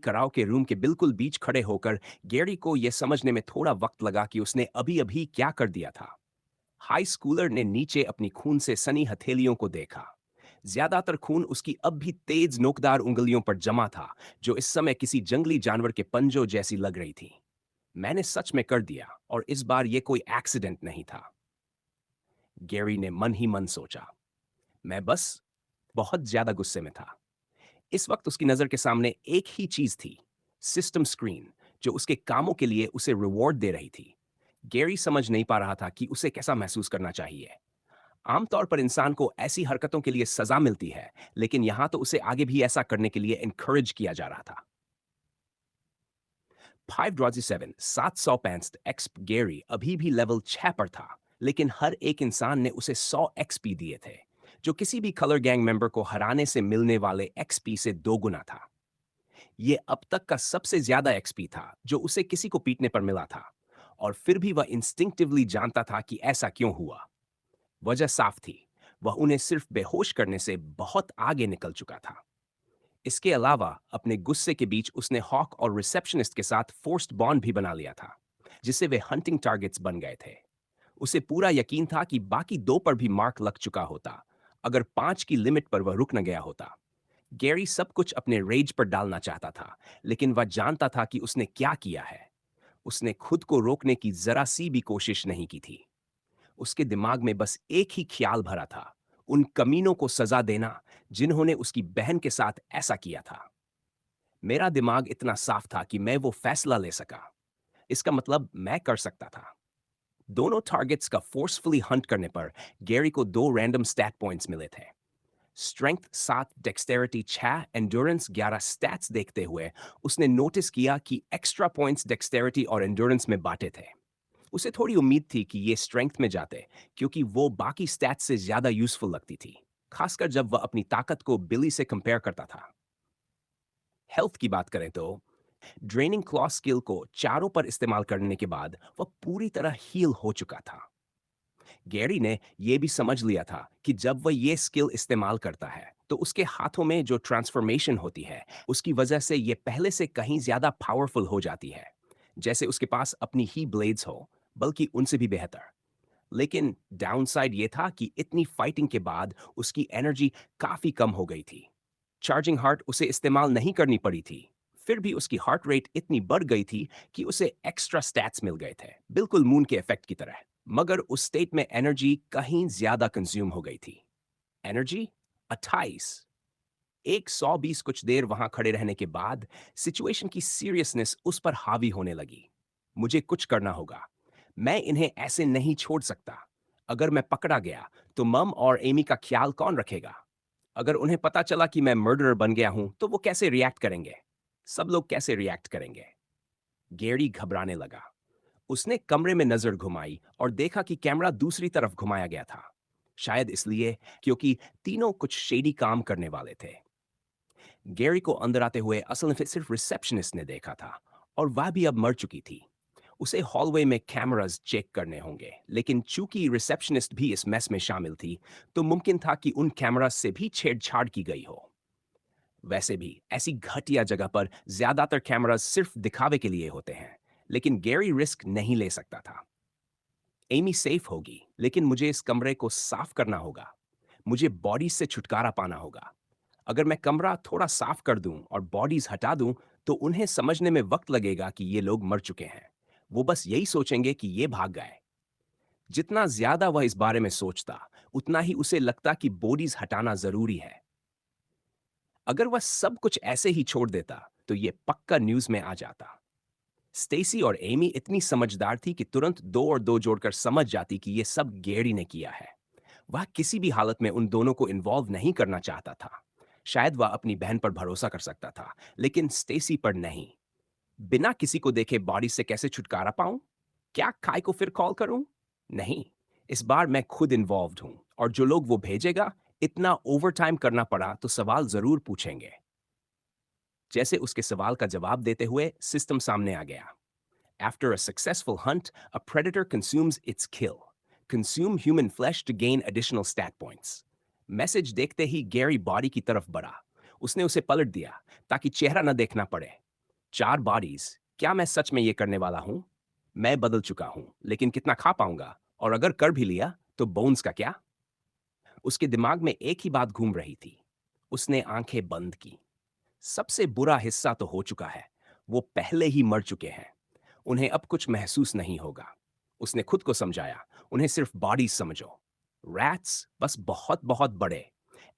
कराओ के रूम के बिल्कुल बीच खड़े होकर गैरी को यह समझने में थोड़ा वक्त लगा कि उसने अभी-अभी क्या कर दिया था। हाई स्कूलर ने नीचे अपनी खून से सनी हथेलियों को देखा। ज्यादातर खून उसकी अब भी तेज नोकदार उंगलियों पर जमा था, जो इस समय किसी जंगली जानवर के पंजों जैसी लग रही थी। मैंने सच में कर दिया और इस बार यह कोई एक्सीडेंट नहीं था, गैरी ने मन ही मन सोचा। मैं बस बहुत ज्यादा गुस्से में था। इस वक्त उसकी नजर के सामने एक ही चीज थी, सिस्टम स्क्रीन, जो उसके कामों के लिए उसे रिवॉर्ड दे रही थी। गैरी समझ नहीं पा रहा था कि उसे कैसा महसूस करना चाहिए। आमतौर पर इंसान को ऐसी हरकतों के लिए सजा मिलती है, लेकिन यहां तो उसे आगे भी ऐसा करने के लिए एनकरेज किया जा रहा था। 5 765 एक्सप गैरी अभी भी लेवल 6 पर था, लेकिन हर एक इंसान ने उसे 100 एक्सपी दिए थे, जो किसी भी कलर गैंग मेंबर को हराने से मिलने वाले एक्सपी से 2 गुना था। ये अब तक का सबसे ज्यादा एक्सपी था जो उसे किसी को पीटने पर मिला था, और फिर भी वह इंस्टिंक्टिवली जानता था कि ऐसा क्यों हुआ। वजह साफ थी, वह उन्हें सिर्फ बेहोश करने से बहुत आगे निकल चुका था। इसके अलावा अपने गुस्से के बीच उसने हॉक और रिसेप्शनिस्ट के साथ फोर्स्ड बॉन्ड भी बना लिया था, जिससे वे हंटिंग टारगेट्स बन गए थे। उसे पूरा यकीन था कि बाकी 2 पर भी मार्क लग चुका होता, अगर 5 की लिमिट पर वह रुक न गया होता। गैरी सब कुछ अपने रेज पर डालना चाहता था, लेकिन वह जानता था कि उसने क्या किया है। उसने खुद को रोकने की जरा सी भी कोशिश नहीं की थी। उसके दिमाग में बस एक ही ख्याल भरा था, उन कमीनों को सजा देना जिन्होंने उसकी बहन के साथ ऐसा किया था। मेरा दिमाग इतना साफ था कि मैं वो फैसला ले सका। इसका मतलब मैं कर सकता था। दोनों टारगेट्स का फोर्सफुली हंट करने पर गैरी को 2 रैंडम स्टैट पॉइंट्स मिले थे। स्ट्रेंथ 7, डेक्सटेरिटी 6, एंड्योरेंस 11 स्टैट्स देखते हुए उसने नोटिस किया कि एक्स्ट्रा पॉइंट्स डेक्सटेरिटी और एंड्योरेंस में बांटे थे। उसे थोड़ी उम्मीद थी कि ये स्ट्रेंथ में जाते, क्योंकि वो बाकी स्टैट्स से ज्यादा यूजफुल लगती थी, खासकर जब वह अपनी ताकत को बिली से कंपेयर करता था। हेल्थ की बात करें तो ड्रेनिंग क्लॉ स्किल को चारों पर इस्तेमाल करने के बाद वह पूरी तरह हील हो चुका था। गैरी ने यह भी समझ लिया था कि जब वह ये स्किल इस्तेमाल करता है तो उसके हाथों में जो ट्रांसफॉर्मेशन होती है उसकी वजह से ये पहले से कहीं ज्यादा पावरफुल हो जाती है, जैसे उसके पास अपनी ही ब्लेड्स हो, बल्कि उनसे भी बेहतर। लेकिन डाउनसाइड ये था कि इतनी फाइटिंग के बाद उसकी एनर्जी काफी कम हो गई थी। चार्जिंग हार्ट उसे इस्तेमाल नहीं करनी पड़ी थी, फिर भी उसकी हार्ट रेट इतनी बढ़ गई थी कि उसे एक्स्ट्रा स्टैट्स मिल गए थे, बिल्कुल मून के इफेक्ट की तरह। मगर उस स्टेट में एनर्जी कहीं ज्यादा कंज्यूम हो गई थी। एनर्जी 28। एक 120 कुछ देर वहां खड़े रहने के बाद सिचुएशन की सीरियसनेस उस पर हावी होने लगी। मुझे कुछ करना होगा, मैं इन्हें ऐसे नहीं छोड़ सकता। अगर मैं पकड़ा गया तो मम और एमी का ख्याल कौन रखेगा? अगर उन्हें पता चला कि मैं मर्डरर बन गया हूं तो वो कैसे रिएक्ट करेंगे? सब लोग कैसे रिएक्ट करेंगे? गैरी घबराने लगा। उसने कमरे में नजर घुमाई और देखा कि कैमरा दूसरी तरफ घुमाया गया था, शायद इसलिए क्योंकि तीनों कुछ शेडी काम करने वाले थे। गैरी को अंदर आते हुए असल में सिर्फ रिसेप्शनिस्ट ने देखा था, और वह भी अब मर चुकी थी। उसे हॉलवे में कैमरास चेक करने होंगे, लेकिन चूंकि रिसेप्शनिस्ट भी इस मेस में शामिल थी, तो मुमकिन था कि उन कैमरास से भी छेड़छाड़ की गई हो। वैसे भी ऐसी घटिया जगह पर ज्यादातर कैमरास सिर्फ दिखावे के लिए होते हैं, लेकिन गैरी रिस्क नहीं ले सकता था। एमी सेफ होगी, लेकिन मुझे इस कमरे को साफ करना होगा। मुझे बॉडीज से छुटकारा पाना होगा। अगर मैं कमरा थोड़ा साफ कर दूं और बॉडीज हटा दूं, तो उन्हें समझने में वक्त लगेगा कि ये लोग मर चुके हैं। वो बस यही सोचेंगे कि ये भाग गए। जितना ज्यादा वह इस बारे में सोचता, उतना ही उसे लगता कि बॉडीज हटाना जरूरी है। अगर वह सब कुछ ऐसे ही छोड़ देता, तो ये पक्का न्यूज में आ जाता। स्टेसी और एमी इतनी समझदार थी कि तुरंत 2 और 2 जोड़कर समझ जाती कि ये सब गैरी ने किया है। वह किसी भी हालत में उन दोनों को इन्वॉल्व नहीं करना चाहता था। शायद वह अपनी बहन पर भरोसा कर सकता था, लेकिन स्टेसी पर नहीं। बिना किसी को देखे बॉडी से कैसे छुटकारा पाऊं? क्या काय को फिर कॉल करूं? नहीं, इस बार मैं खुद इन्वॉल्व्ड हूं, और जो लोग वो भेजेगा, इतना ओवरटाइम करना पड़ा तो सवाल जरूर पूछेंगे। जैसे उसके सवाल का जवाब देते हुए सिस्टम सामने आ गया। After a successful hunt, a predator consumes its kill. Consume human flesh to gain additional stat points. Message देखते ही गैरी बॉडी की तरफ बढ़ा। उसने उसे पलट दिया ताकि चेहरा न देखना पड़े। 4 बॉडीज, क्या मैं सच में ये करने वाला हूँ? मैं बदल चुका हूँ, लेकिन कितना खा पाऊंगा? और अगर कर भी लिया, तो बोन्स का क्या? उसके दिमाग में एक ही बात घूम रही थी। उसने आंखें बंद की। सबसे बुरा हिस्सा तो हो चुका है। वो पहले ही मर चुके हैं। उन्हें अब कुछ महसूस नहीं होगा। उसने खुद को समझाया, उन्हें सिर्फ बॉडीज समझो। रैट्स बस बहुत बहुत बड़े।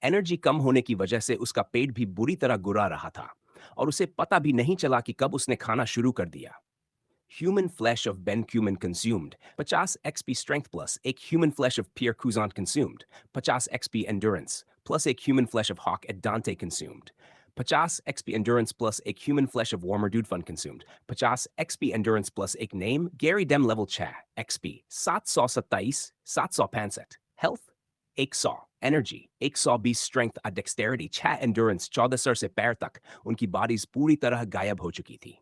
एनर्जी कम होने की वजह से उसका पेट भी बुरी तरह गुरा रहा था और उसे पता भी नहीं चला कि कब उसने खाना शुरू कर दिया। Human flesh of Ben Cumin consumed, 50 XP strength plus एक human flesh of Pierre Couzant consumed, 50 XP endurance plus एक human flesh of Hawk at Dante consumed, 50 XP endurance plus एक human flesh of Warmer Dude Fun consumed, 50 XP endurance plus एक name Gary Dem level 6 XP 727 765 health 100 energy 120 strength और dexterity 6 endurance 14 sir से पैर तक उनकी bodies पूरी तरह गायब हो चुकी थी।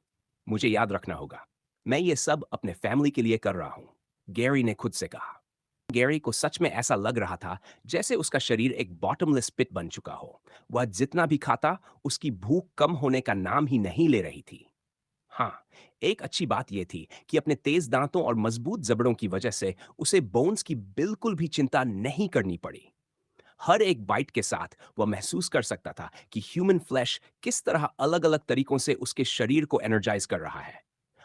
मुझे याद रखना होगा, मैं ये सब अपने फैमिली के लिए कर रहा हूं, गैरी ने खुद से कहा। गैरी को सच में ऐसा लग रहा था जैसे उसका शरीर एक बॉटमलेस पिट बन चुका हो। वह जितना भी खाता, उसकी भूख कम होने का नाम ही नहीं ले रही थी। हाँ, एक अच्छी बात यह थी कि अपने तेज दांतों और मजबूत जबड़ों की वजह से उसे बोन्स की बिल्कुल भी चिंता नहीं करनी पड़ी। हर एक बाइट के साथ वह महसूस कर सकता था कि ह्यूमन फ्लैश किस तरह अलग-अलग तरीकों से उसके शरीर को एनर्जाइज कर रहा है।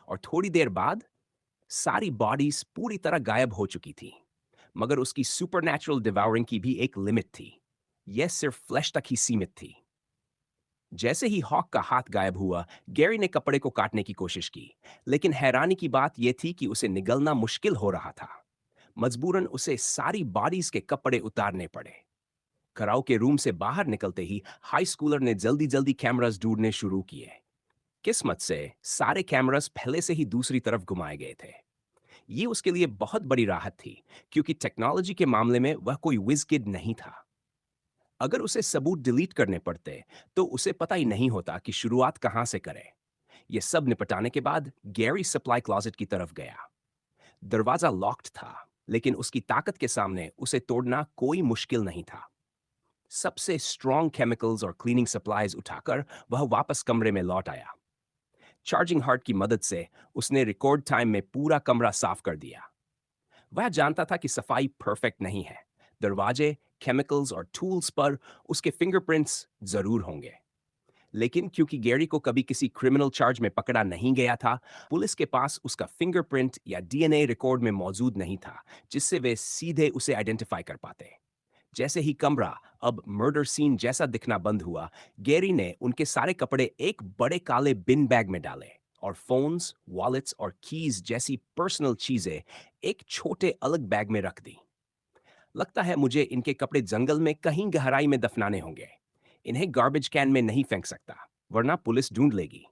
और थोड़ी देर बाद सारी बॉडीज पूरी तरह गायब हो चुकी थी। मगर उसकी सुपरनैचुरल डिवाउरिंग की भी एक लिमिट थी। यह सिर्फ फ्लैश तक ही सीमित थी। जैसे ही हॉक का हाथ गायब हुआ, गैरी ने कपड़े को काटने की कोशिश की, लेकिन हैरानी की बात यह थी कि उसे निगलना मुश्किल हो रहा था। मजबूरन उसे सारी बॉडीज के कपड़े उतारने पड़े। कराओ के रूम से बाहर निकलते ही हाई स्कूलर ने जल्दी जल्दी कैमरास ढूंढने शुरू किए। किस्मत से सारे कैमरास पहले से ही दूसरी तरफ घुमाए गए थे। ये उसके लिए बहुत बड़ी राहत थी, क्योंकि टेक्नोलॉजी के मामले में वह कोई विज़ किड नहीं था। अगर उसे सबूत डिलीट करने पड़ते, तो उसे पता ही नहीं होता कि शुरुआत कहाँ से करे। ये सब निपटाने के बाद गैरी सप्लाई क्लोजेट की तरफ गया। दरवाजा लॉक्ड था, लेकिन उसकी ताकत के सामने उसे तोड़ना कोई मुश्किल नहीं था। सबसे स्ट्रॉन्ग केमिकल्स और क्लीनिंग सप्लाईज उठाकर वह वापस कमरे में लौट आया। चार्जिंग हार्ट की मदद से उसने रिकॉर्ड टाइम में पूरा कमरा साफ कर दिया। वह जानता था कि सफाई परफेक्ट नहीं है। दरवाजे, केमिकल्स और टूल्स पर उसके फिंगरप्रिंट्स जरूर होंगे। लेकिन क्योंकि गैरी को कभी किसी क्रिमिनल चार्ज में पकड़ा नहीं गया था, पुलिस के पास उसका फिंगरप्रिंट या डीएनए रिकॉर्ड में मौजूद नहीं था, जिससे वे सीधे उसे आइडेंटिफाई कर पाते। जैसे ही कमरा अब मर्डर सीन जैसा दिखना बंद हुआ, गैरी ने उनके सारे कपड़े एक बड़े काले बिन बैग में डाले और फोन्स, वॉलेट्स और कीज जैसी पर्सनल चीजें एक छोटे अलग बैग में रख दी। लगता है मुझे इनके कपड़े जंगल में कहीं गहराई में दफनाने होंगे। इन्हें गार्बेज कैन में नहीं फेंक सकता, वरना पुलिस ढूंढ लेगी।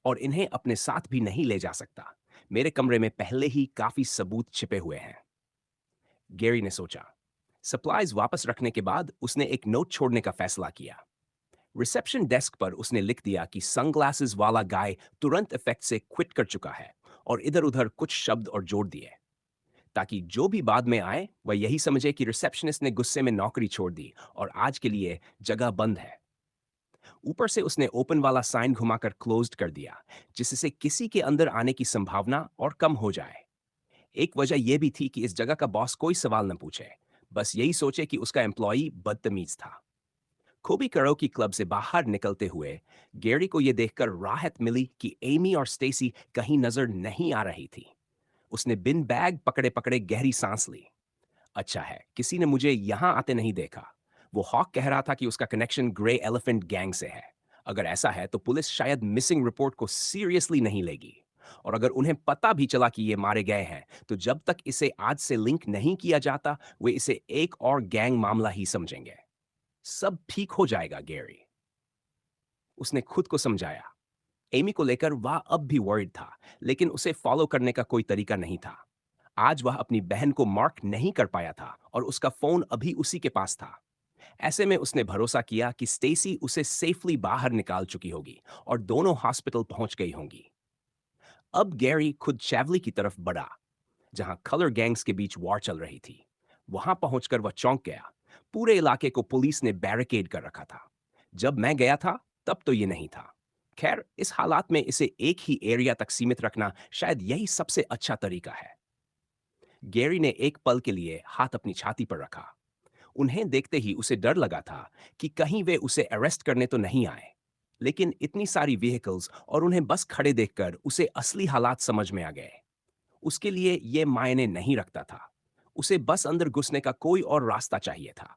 और इन्हें अपने साथ भी नहीं ले जा सकता। मेरे कमरे में पहले ही काफी सबूत छिपे हुए हैं। गैरी ने सोचा। सप्लाईज वापस रखने के बाद उसने एक नोट छोड़ने का फैसला किया। रिसेप्शन डेस्क पर उसने लिख दिया कि सनग्लासेस वाला गाय तुरंत इफेक्ट से क्विट कर चुका है, और इधर-उधर कुछ शब्द और जोड़ दिए, ताकि जो भी बाद में आए वह यही समझे कि रिसेप्शनिस्ट ने गुस्से में नौकरी छोड़ दी और आज के लिए जगह बंद है। ऊपर से उसने ओपन वाला साइन घुमाकर क्लोज्ड कर दिया, जिससे किसी के अंदर आने की संभावना और कम हो जाए। एक वजह यह भी थी कि इस जगह का बॉस कोई सवाल न पूछे, बस यही सोचे कि उसका एम्प्लॉई बदतमीज था। खोबी कराओके क्लब से बाहर निकलते हुए गैरी को यह देखकर राहत मिली कि एमी और स्टेसी कहीं नजर नहीं आ रही थी। उसने बिन बैग पकड़े पकड़े गहरी सांस ली। अच्छा है, किसी ने मुझे यहां आते नहीं देखा। वो हॉक कह रहा था कि उसका कनेक्शन ग्रे एलिफेंट गैंग से है। अगर ऐसा है तो पुलिस शायद मिसिंग रिपोर्ट को सीरियसली नहीं लेगी। और अगर उन्हें पता भी चला कि ये मारे गए हैं, तो जब तक इसे आज से लिंक नहीं किया जाता, वे इसे एक और गैंग मामला ही समझेंगे। सब ठीक हो जाएगा गैरी, उसने खुद को समझाया। एमी को लेकर वह अब भी वरिड था, लेकिन उसे फॉलो करने का कोई तरीका नहीं था। आज वह अपनी बहन को मार्क नहीं कर पाया था और उसका फोन अभी उसी के पास था। ऐसे में उसने भरोसा किया कि स्टेसी उसे सेफली बाहर निकाल चुकी होगी और दोनों हॉस्पिटल पहुंच गई होंगी। अब गैरी खुद चैवली की तरफ बढ़ा, जहां कलर गैंग्स के बीच वॉर चल रही थी। वहां पहुंचकर वह चौंक गया। पूरे इलाके को पुलिस ने बैरिकेड कर रखा था। जब मैं गया था, तब तो ये नहीं था। खैर, इस हालात में इसे एक ही एरिया तक सीमित रखना शायद यही सबसे अच्छा तरीका है। गैरी ने एक पल के लिए हाथ अपनी छाती पर रखा। उन्हें देखते ही उसे डर लगा था कि कहीं वे उसे अरेस्ट करने तो नहीं आए। लेकिन इतनी सारी व्हीकल्स और उन्हें बस खड़े देखकर उसे असली हालात समझ में आ गए। उसके लिए ये मायने नहीं रखता था। उसे बस अंदर घुसने का कोई और रास्ता चाहिए था।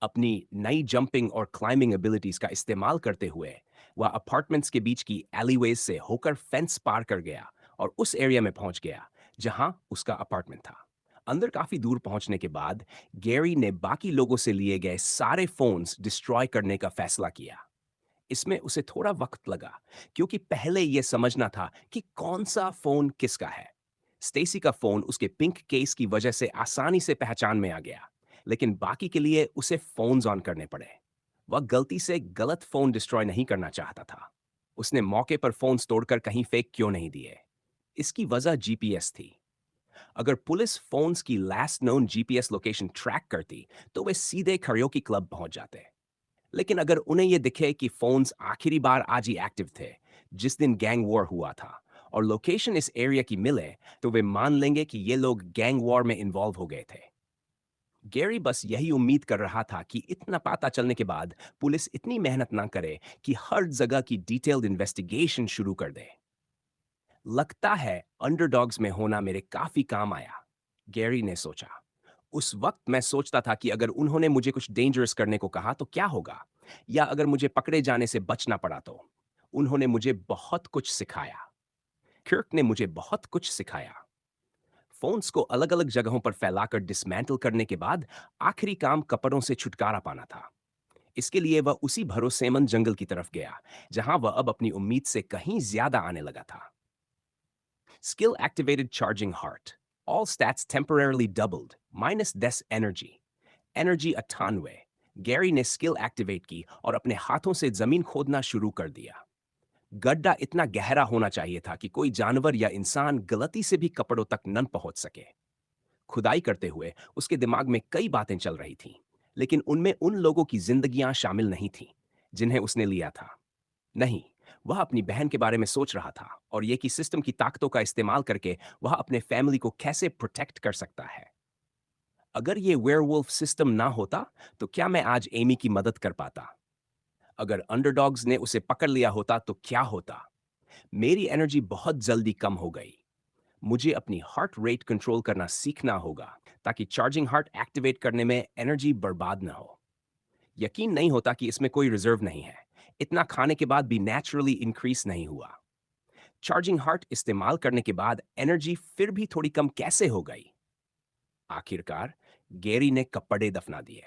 अपनी नई जंपिंग और क्लाइंबिंग एबिलिटीज का इस्तेमाल करते हुए वह अपार्टमेंट्स के बीच की एलीवेज से होकर फेंस पार कर गया और उस एरिया में पहुंच गया जहां उसका अपार्टमेंट था। अंदर काफी दूर पहुंचने के बाद गैरी ने बाकी लोगों से लिए गए सारे फोन्स डिस्ट्रॉय करने का फैसला किया। इसमें उसे थोड़ा वक्त लगा, क्योंकि पहले यह समझना था कि कौन सा फोन किसका है। स्टेसी का फोन उसके पिंक केस की वजह से आसानी से पहचान में आ गया, लेकिन बाकी के लिए उसे फोन्स ऑन करने पड़े। वह गलती से गलत फोन डिस्ट्रॉय नहीं करना चाहता था। उसने मौके पर फोन्स तोड़कर कहीं फेंक क्यों नहीं दिए। इसकी वजह जीपीएस थी। अगर पुलिस फोन्स की last known GPS location track करती तो वे सीधे करियोकी क्लब पहुंच जाते। लेकिन अगर उन्हें यह दिखे कि फोन्स आखिरी बार आज ही एक्टिव थे, जिस दिन गैंग वॉर हुआ था, और लोकेशन इस एरिया की मिले, तो वे मान लेंगे कि ये लोग गैंग वॉर में इन्वॉल्व हो गए थे। गैरी बस यही उम्मीद कर रहा था कि इतना पता चलने के बाद पुलिस इतनी मेहनत ना करे कि हर जगह की डिटेल्ड इन्वेस्टिगेशन शुरू कर दे। लगता है अंडरडॉग्स में होना मेरे काफी काम आया, गैरी ने सोचा। उस वक्त मैं सोचता था कि अगर उन्होंने मुझे कुछ डेंजरस करने को कहा तो क्या होगा, या अगर मुझे पकड़े जाने से बचना पड़ा तो। उन्होंने मुझे बहुत कुछ सिखाया। किर्क ने मुझे बहुत कुछ सिखाया। फोन्स को अलग अलग जगहों पर फैलाकर डिसमेंटल करने के बाद आखिरी काम कपड़ों से छुटकारा पाना था। इसके लिए वह उसी भरोसेमंद जंगल की तरफ गया जहां वह अब अपनी उम्मीद से कहीं ज्यादा आने लगा था। Skill activated charging heart. All stats temporarily doubled. -10 energy. Energy 98। Gary ने स्किल एक्टिवेट की और अपने हाथों से जमीन खोदना शुरू कर दिया। गड्ढा इतना गहरा होना चाहिए था कि कोई जानवर या इंसान गलती से भी कपड़ों तक न पहुंच सके। खुदाई करते हुए उसके दिमाग में कई बातें चल रही थीं, लेकिन उनमें उन लोगों की जिंदगियां शामिल नहीं थीं जिन्हें उसने लिया था। नहीं, वह अपनी बहन के बारे में सोच रहा था और ये कि सिस्टम की ताकतों का इस्तेमाल करके वह अपने फैमिली को कैसे प्रोटेक्ट कर सकता है। अगर ये वेयरवुल्फ सिस्टम ना होता तो क्या मैं आज एमी की मदद कर पाता? अगर अंडरडॉग्स ने उसे पकड़ लिया होता तो क्या होता? मेरी एनर्जी बहुत जल्दी कम हो गई। मुझे अपनी हार्ट रेट कंट्रोल करना सीखना होगा ताकि चार्जिंग हार्ट एक्टिवेट करने में एनर्जी बर्बाद ना हो। यकीन नहीं होता कि इसमें कोई रिजर्व नहीं है। इतना खाने के बाद भी नेचुरली इंक्रीज नहीं हुआ। चार्जिंग हार्ट इस्तेमाल करने के बाद एनर्जी फिर भी थोड़ी कम कैसे हो गई? आखिरकार गैरी ने कपड़े दफना दिए।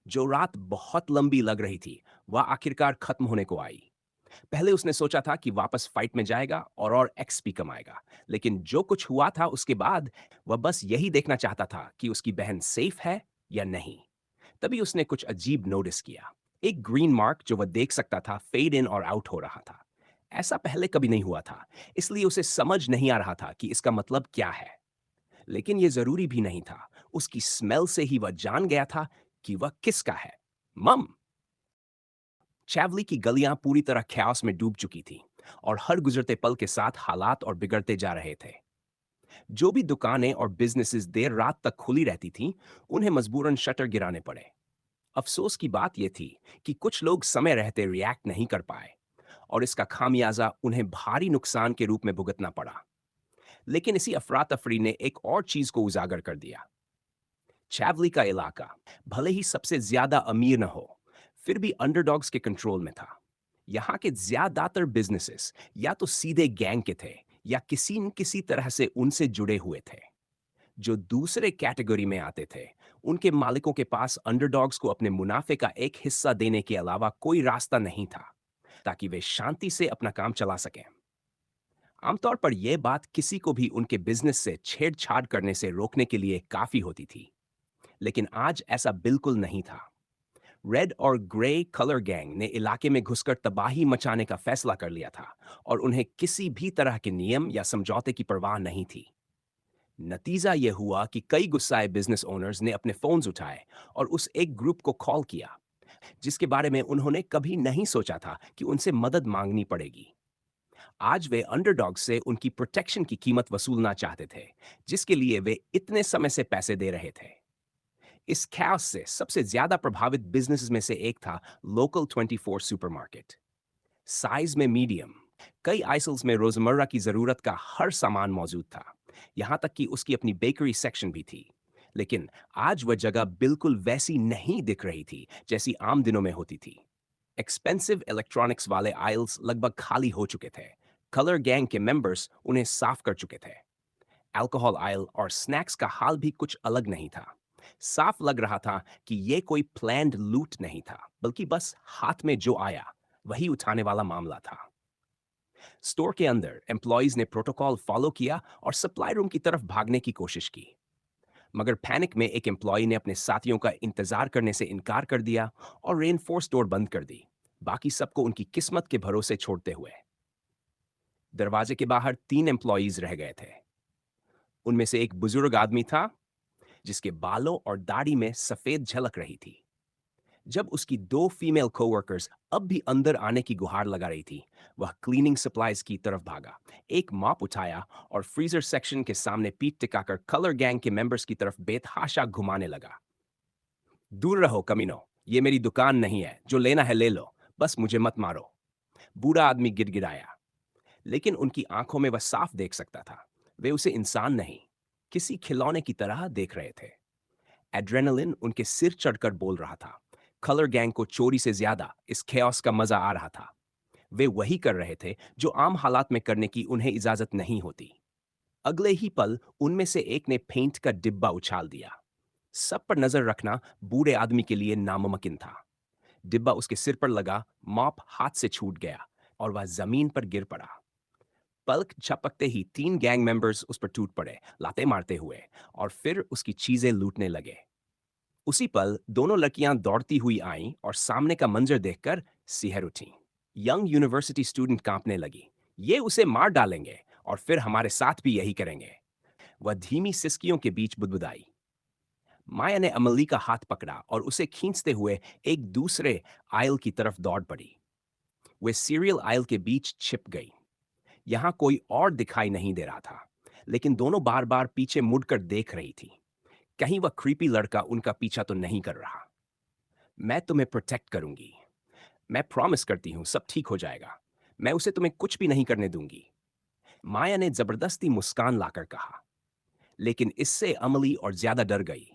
जो रात बहुत लंबी लग रही थी, वह आखिरकार खत्म होने को आई। पहले उसने सोचा था कि वापस फाइट में जाएगा और एक्सपी कमाएगा, लेकिन जो कुछ हुआ था उसके बाद वह बस यही देखना चाहता था कि उसकी बहन सेफ है या नहीं। तभी उसने कुछ अजीब नोटिस किया। एक ग्रीन मार्क जो वह देख सकता था फेड इन और आउट हो रहा था। ऐसा पहले कभी नहीं हुआ था, इसलिए उसे समझ नहीं आ रहा था कि इसका मतलब क्या है। लेकिन यह जरूरी भी नहीं था। उसकी स्मेल से ही वह जान गया था कि वह किसका है। मम। चैवली की गलियां पूरी तरह ख्यास में डूब चुकी थीं और हर गुजरते पल के साथ हालात और बिगड़ते जा रहे थे। जो भी दुकानें और बिजनेसेस देर रात तक खुली रहती थीं, उन्हें मजबूरन शटर गिराने पड़े। अफसोस की बात यह थी कि कुछ लोग समय रहते रिएक्ट नहीं कर पाए और इसका खामियाजा उन्हें भारी नुकसान के रूप में भुगतना पड़ा। लेकिन इसी अफरा तफरी ने एक और चीज को उजागर कर दिया। चैवली का इलाका भले ही सबसे ज्यादा अमीर न हो, फिर भी अंडरडॉग्स के कंट्रोल में था। यहाँ के ज्यादातर बिजनेसेस या तो सीधे गैंग के थे या किसी न किसी तरह से उनसे जुड़े हुए थे। जो दूसरे कैटेगरी में आते थे, उनके मालिकों के पास अंडरडॉग्स को अपने मुनाफे का एक हिस्सा देने के अलावा कोई रास्ता नहीं था, ताकि वे शांति से अपना काम चला सकें। आमतौर पर यह बात किसी को भी उनके बिजनेस से छेड़छाड़ करने से रोकने के लिए काफी होती थी, लेकिन आज ऐसा बिल्कुल नहीं था। रेड और ग्रे कलर गैंग ने इलाके में घुसकर तबाही मचाने का फैसला कर लिया था और उन्हें किसी भी तरह के नियम या समझौते की परवाह नहीं थी। नतीजा यह हुआ कि कई गुस्साए बिजनेस ओनर्स ने अपने फोन्स उठाए और उस एक ग्रुप को कॉल किया जिसके बारे में उन्होंने कभी नहीं सोचा था कि उनसे मदद मांगनी पड़ेगी। आज वे अंडरडॉग से उनकी प्रोटेक्शन की कीमत वसूलना चाहते थे, जिसके लिए वे इतने समय से पैसे दे रहे थे। इस कैओस से सबसे ज्यादा प्रभावित बिजनेस में से एक था लोकल 24 सुपरमार्केट। साइज में मीडियम, कई आइसल्स में रोजमर्रा की जरूरत का हर सामान मौजूद था, यहां तक कि उसकी अपनी बेकरी सेक्शन भी थी। लेकिन आज वह जगह बिल्कुल वैसी नहीं दिख रही थी जैसी आम दिनों में होती थी। एक्सपेंसिव इलेक्ट्रॉनिक्स वाले आइल्स लगभग खाली हो चुके थे। कलर गैंग के मेंबर्स उन्हें साफ कर चुके थे। अल्कोहल आयल और स्नैक्स का हाल भी कुछ अलग नहीं था। साफ लग रहा था कि यह कोई प्लान्ड लूट नहीं था, बल्कि बस हाथ में जो आया वही उठाने वाला मामला था। स्टोर के अंदर एम्प्लॉयज ने प्रोटोकॉल फॉलो किया और सप्लाई रूम की तरफ भागने की कोशिश की। मगर पैनिक में एक एम्प्लॉय ने अपने साथियों का इंतजार करने से इनकार कर दिया और रेनफोर्स डोर बंद कर दी, बाकी सबको उनकी किस्मत के भरोसे छोड़ते हुए। दरवाजे के बाहर 3 एम्प्लॉयज रह गए थे। उनमें से एक बुजुर्ग आदमी था जिसके बालों और दाढ़ी में सफेद झलक रही थी। जब उसकी 2 फीमेल कोवर्कर्स अब भी अंदर आने की गुहार लगा रही थी, वह क्लीनिंग सप्लाईज की तरफ भागा, एक मॉप उठाया और फ्रीजर सेक्शन के सामने पीठ टिकाकर कलर गैंग के मेंबर्स की तरफ बेतहाशा घुमाने लगा। दूर रहो कमीनो, ये मेरी दुकान नहीं है, जो लेना है ले लो, बस मुझे मत मारो। बूढ़ा आदमी गिड़गिड़ाया, लेकिन उनकी आंखों में वह साफ देख सकता था। वे उसे इंसान नहीं, किसी खिलौने की तरह देख रहे थे। एड्रेनलिन उनके सिर चढ़कर बोल रहा था। कलर गैंग को चोरी से ज्यादा इस खेओस का मजा आ रहा था। वे वही कर रहे थे जो आम हालात में करने की उन्हें इजाजत नहीं होती। अगले ही पल उनमें से एक ने पेंट का डिब्बा उछाल दिया। सब पर नजर रखना बूढ़े आदमी के लिए नामुमकिन था। डिब्बा उसके सिर पर लगा, मॉप हाथ से छूट गया और वह जमीन पर गिर पड़ा। पलक झपकते ही 3 गैंग मेंबर्स उस पर टूट पड़े, लाते मारते हुए, और फिर उसकी चीजें लूटने लगे। उसी पल दोनों लड़कियां दौड़ती हुई आईं और सामने का मंजर देखकर सिहर उठीं। यंग यूनिवर्सिटी स्टूडेंट कांपने लगी। ये उसे मार डालेंगे और फिर हमारे साथ भी यही करेंगे, वह धीमी सिसकियों के बीच बुदबुदाई। माया ने अमली का हाथ पकड़ा और उसे खींचते हुए एक दूसरे आयल की तरफ दौड़ पड़ी। वे सीरियल आयल के बीच छिप गई। यहां कोई और दिखाई नहीं दे रहा था, लेकिन दोनों बार बार पीछे मुड़कर देख रही थी। कहीं वह क्रीपी लड़का उनका पीछा तो नहीं कर रहा। मैं तुम्हें प्रोटेक्ट करूंगी, मैं प्रॉमिस करती हूं सब ठीक हो जाएगा, मैं उसे तुम्हें कुछ भी नहीं करने दूंगी, माया ने जबरदस्ती मुस्कान लाकर कहा। लेकिन इससे अमली और ज्यादा डर गई।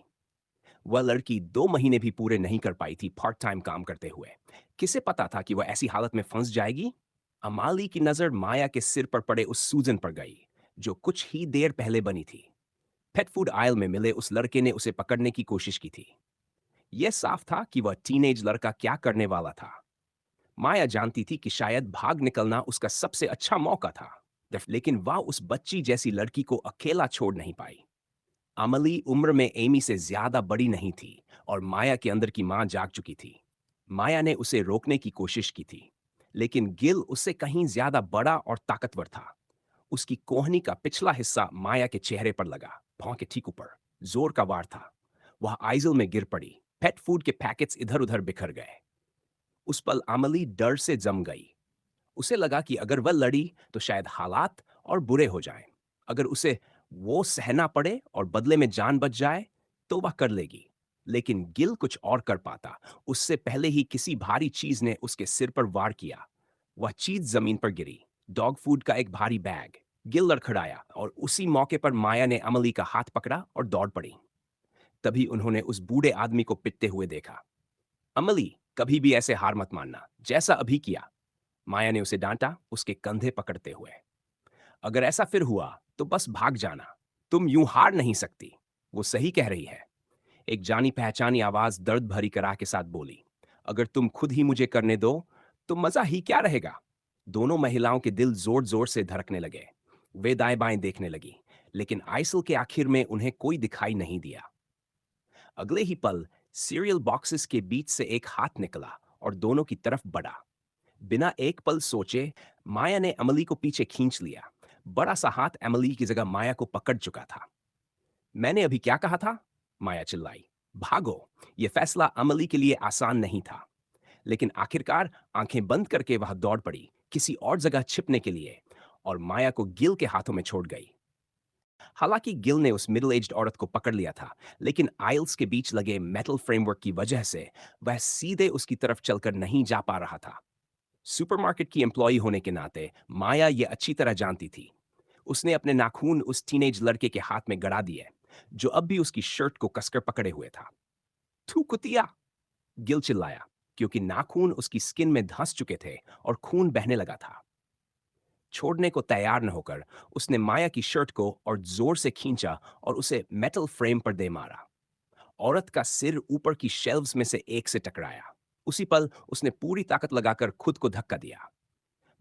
वह लड़की 2 महीने भी पूरे नहीं कर पाई थी पार्ट टाइम काम करते हुए। किसे पता था कि वह ऐसी हालत में फंस जाएगी। अमाली की नजर माया के सिर पर पड़े उस सूजन पर गई, जो कुछ ही देर पहले बनी थी। पेट फूड आयल में मिले उस लड़के ने उसे पकड़ने की कोशिश की थी। यह साफ था कि वह टीनेज लड़का क्या करने वाला था। माया जानती थी कि शायद भाग निकलना उसका सबसे अच्छा मौका था, लेकिन वह उस बच्ची जैसी लड़की को अकेला छोड़ नहीं पाई। अमली उम्र में एमी से ज्यादा बड़ी नहीं थी और माया के अंदर की मां जाग चुकी थी। माया ने उसे रोकने की कोशिश की थी, लेकिन गिल उससे कहीं ज्यादा बड़ा और ताकतवर था। उसकी कोहनी का पिछला हिस्सा माया के चेहरे पर लगा, भौं के ठीक ऊपर। जोर का वार था। वह आइजल में गिर पड़ी। पेट फूड के पैकेट्स इधर उधर बिखर गए। उस पल अमली डर से जम गई। उसे लगा कि अगर वह लड़ी तो शायद हालात और बुरे हो जाएं। अगर उसे वो सहना पड़े और बदले में जान बच जाए तो वह कर लेगी। लेकिन गिल कुछ और कर पाता। उससे पहले ही किसी भारी चीज ने उसके सिर पर वार किया। वह चीज जमीन पर गिरी, डॉग फूड का एक भारी बैग। गिल लड़खड़ाया और उसी मौके पर माया ने अमली का हाथ पकड़ा और दौड़ पड़ी। तभी उन्होंने उस बूढ़े आदमी को पिटते हुए देखा। अमली, कभी भी ऐसे हार मत मानना, जैसा अभी किया, माया ने उसे डांटा, उसके कंधे पकड़ते हुए। अगर ऐसा फिर हुआ तो बस भाग जाना, तुम यूं हार नहीं सकती। वो सही कह रही है, एक जानी पहचानी आवाज दर्द भरी कराह के साथ बोली। अगर तुम खुद ही मुझे करने दो तो मजा ही क्या रहेगा। दोनों महिलाओं के दिल जोर जोर से धड़कने लगे। वे दाएं बाएं देखने लगी, लेकिन आइसल के आखिर में उन्हें कोई दिखाई नहीं दिया। अगले ही पल सीरियल बॉक्सेस के बीच से एक हाथ निकला और दोनों की तरफ बढ़ा। बिना एक पल सोचे माया ने अमली को पीछे खींच लिया। बड़ा सा हाथ अमली की जगह माया को पकड़ चुका था। मैंने अभी क्या कहा था? माया चिल्लाई। भागो। यह फैसला अमली के लिए आसान नहीं था। लेकिन आखिरकार आंखें बंद करके वह दौड़ पड़ी किसी और जगह छिपने के लिए और माया को गिल के हाथों में छोड़ गई। हालांकि गिल ने उस मिडिल एज्ड औरत को पकड़ लिया था, लेकिन आइल्स के बीच लगे मेटल फ्रेमवर्क की वजह से वह सीधे उसकी तरफ चलकर नहीं जा पा रहा था। सुपरमार्केट की एम्प्लॉई होने के नाते माया ये अच्छी तरह जानती थी। उसने अपने नाखून उस टीनेज लड़के के हाथ में गड़ा दिए, जो अब भी उसकी शर्ट को कसकर पकड़े हुए था। थू कुतिया! गिल चिल्लाया, क्योंकि नाखून उसकी स्किन में धंस चुके थे और खून बहने लगा था। छोड़ने को तैयार न होकर उसने माया की शर्ट को और जोर से खींचा और उसे मेटल फ्रेम पर दे मारा। औरत का सिर ऊपर की शेल्व्स में से एक से टकराया। उसी पल उसने पूरी ताकत लगाकर खुद को धक्का दिया।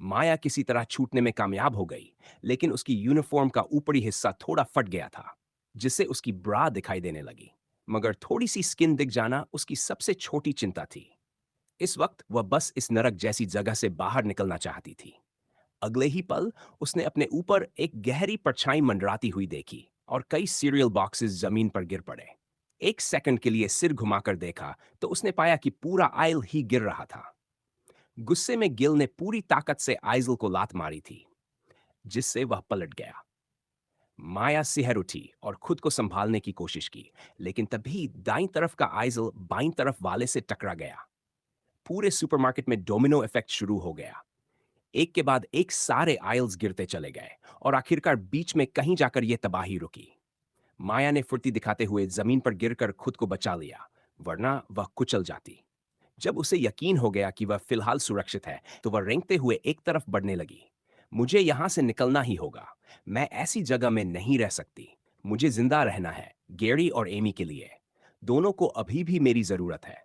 माया किसी तरह छूटने में कामयाब हो गई, लेकिन उसकी यूनिफॉर्म का ऊपरी हिस्सा थोड़ा फट गया था, जिससे उसकी ब्रा दिखाई देने लगी। मगर थोड़ी सी स्किन दिख जाना उसकी सबसे छोटी चिंता थी। इस वक्त वह बस इस नरक जैसी जगह से बाहर निकलना चाहती थी। अगले ही पल उसने अपने ऊपर एक गहरी परछाई मंडराती हुई देखी और कई सीरियल बॉक्सेस जमीन पर गिर पड़े। एक सेकंड के लिए सिर घुमाकर देखा तो उसने पाया कि पूरा आयल ही गिर रहा था। गुस्से में गिल ने पूरी ताकत से आइजल को लात मारी थी, जिससे वह पलट गया। माया सिहर उठी और खुद को संभालने की कोशिश की, लेकिन तभी दाईं तरफ का आइजल बाईं तरफ वाले से टकरा गया। पूरे सुपरमार्केट में डोमिनो इफेक्ट शुरू हो गया। एक के बाद एक सारे आयल्स गिरते चले गए और आखिरकार बीच में कहीं जाकर यह तबाही रुकी। माया ने फुर्ती दिखाते हुए जमीन पर गिरकर खुद को बचा लिया, वरना वह कुचल जाती। जब उसे यकीन हो गया कि वह फिलहाल सुरक्षित है, तो वह रेंगते हुए एक तरफ बढ़ने लगी। मुझे यहां से निकलना ही होगा। मैं ऐसी जगह में नहीं रह सकती। मुझे जिंदा रहना है, गैरी और एमी के लिए। दोनों को अभी भी मेरी जरूरत है।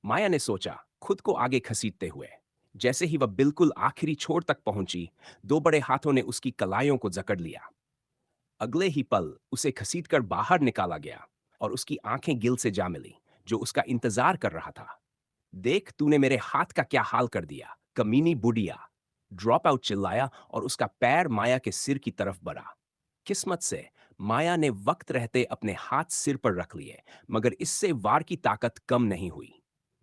माया ने सोचा, खुद को आगे घसीटते हुए। जैसे ही वह बिल्कुल आखिरी छोर तक पहुंची, दो बड़े हाथों ने उसकी कलाइयों को जकड़ लिया। अगले ही पल उसे घसीटकर बाहर निकाला गया और उसकी आंखें गिल से जा मिली, जो उसका इंतजार कर रहा था। देख, तूने मेरे हाथ का क्या हाल कर दिया, कमीनी बुढ़िया! ड्रॉप आउट चिल्लाया और उसका पैर माया के सिर की तरफ बढ़ा। किस्मत से माया ने वक्त रहते अपने हाथ सिर पर रख लिए, मगर इससे वार की ताकत कम नहीं हुई।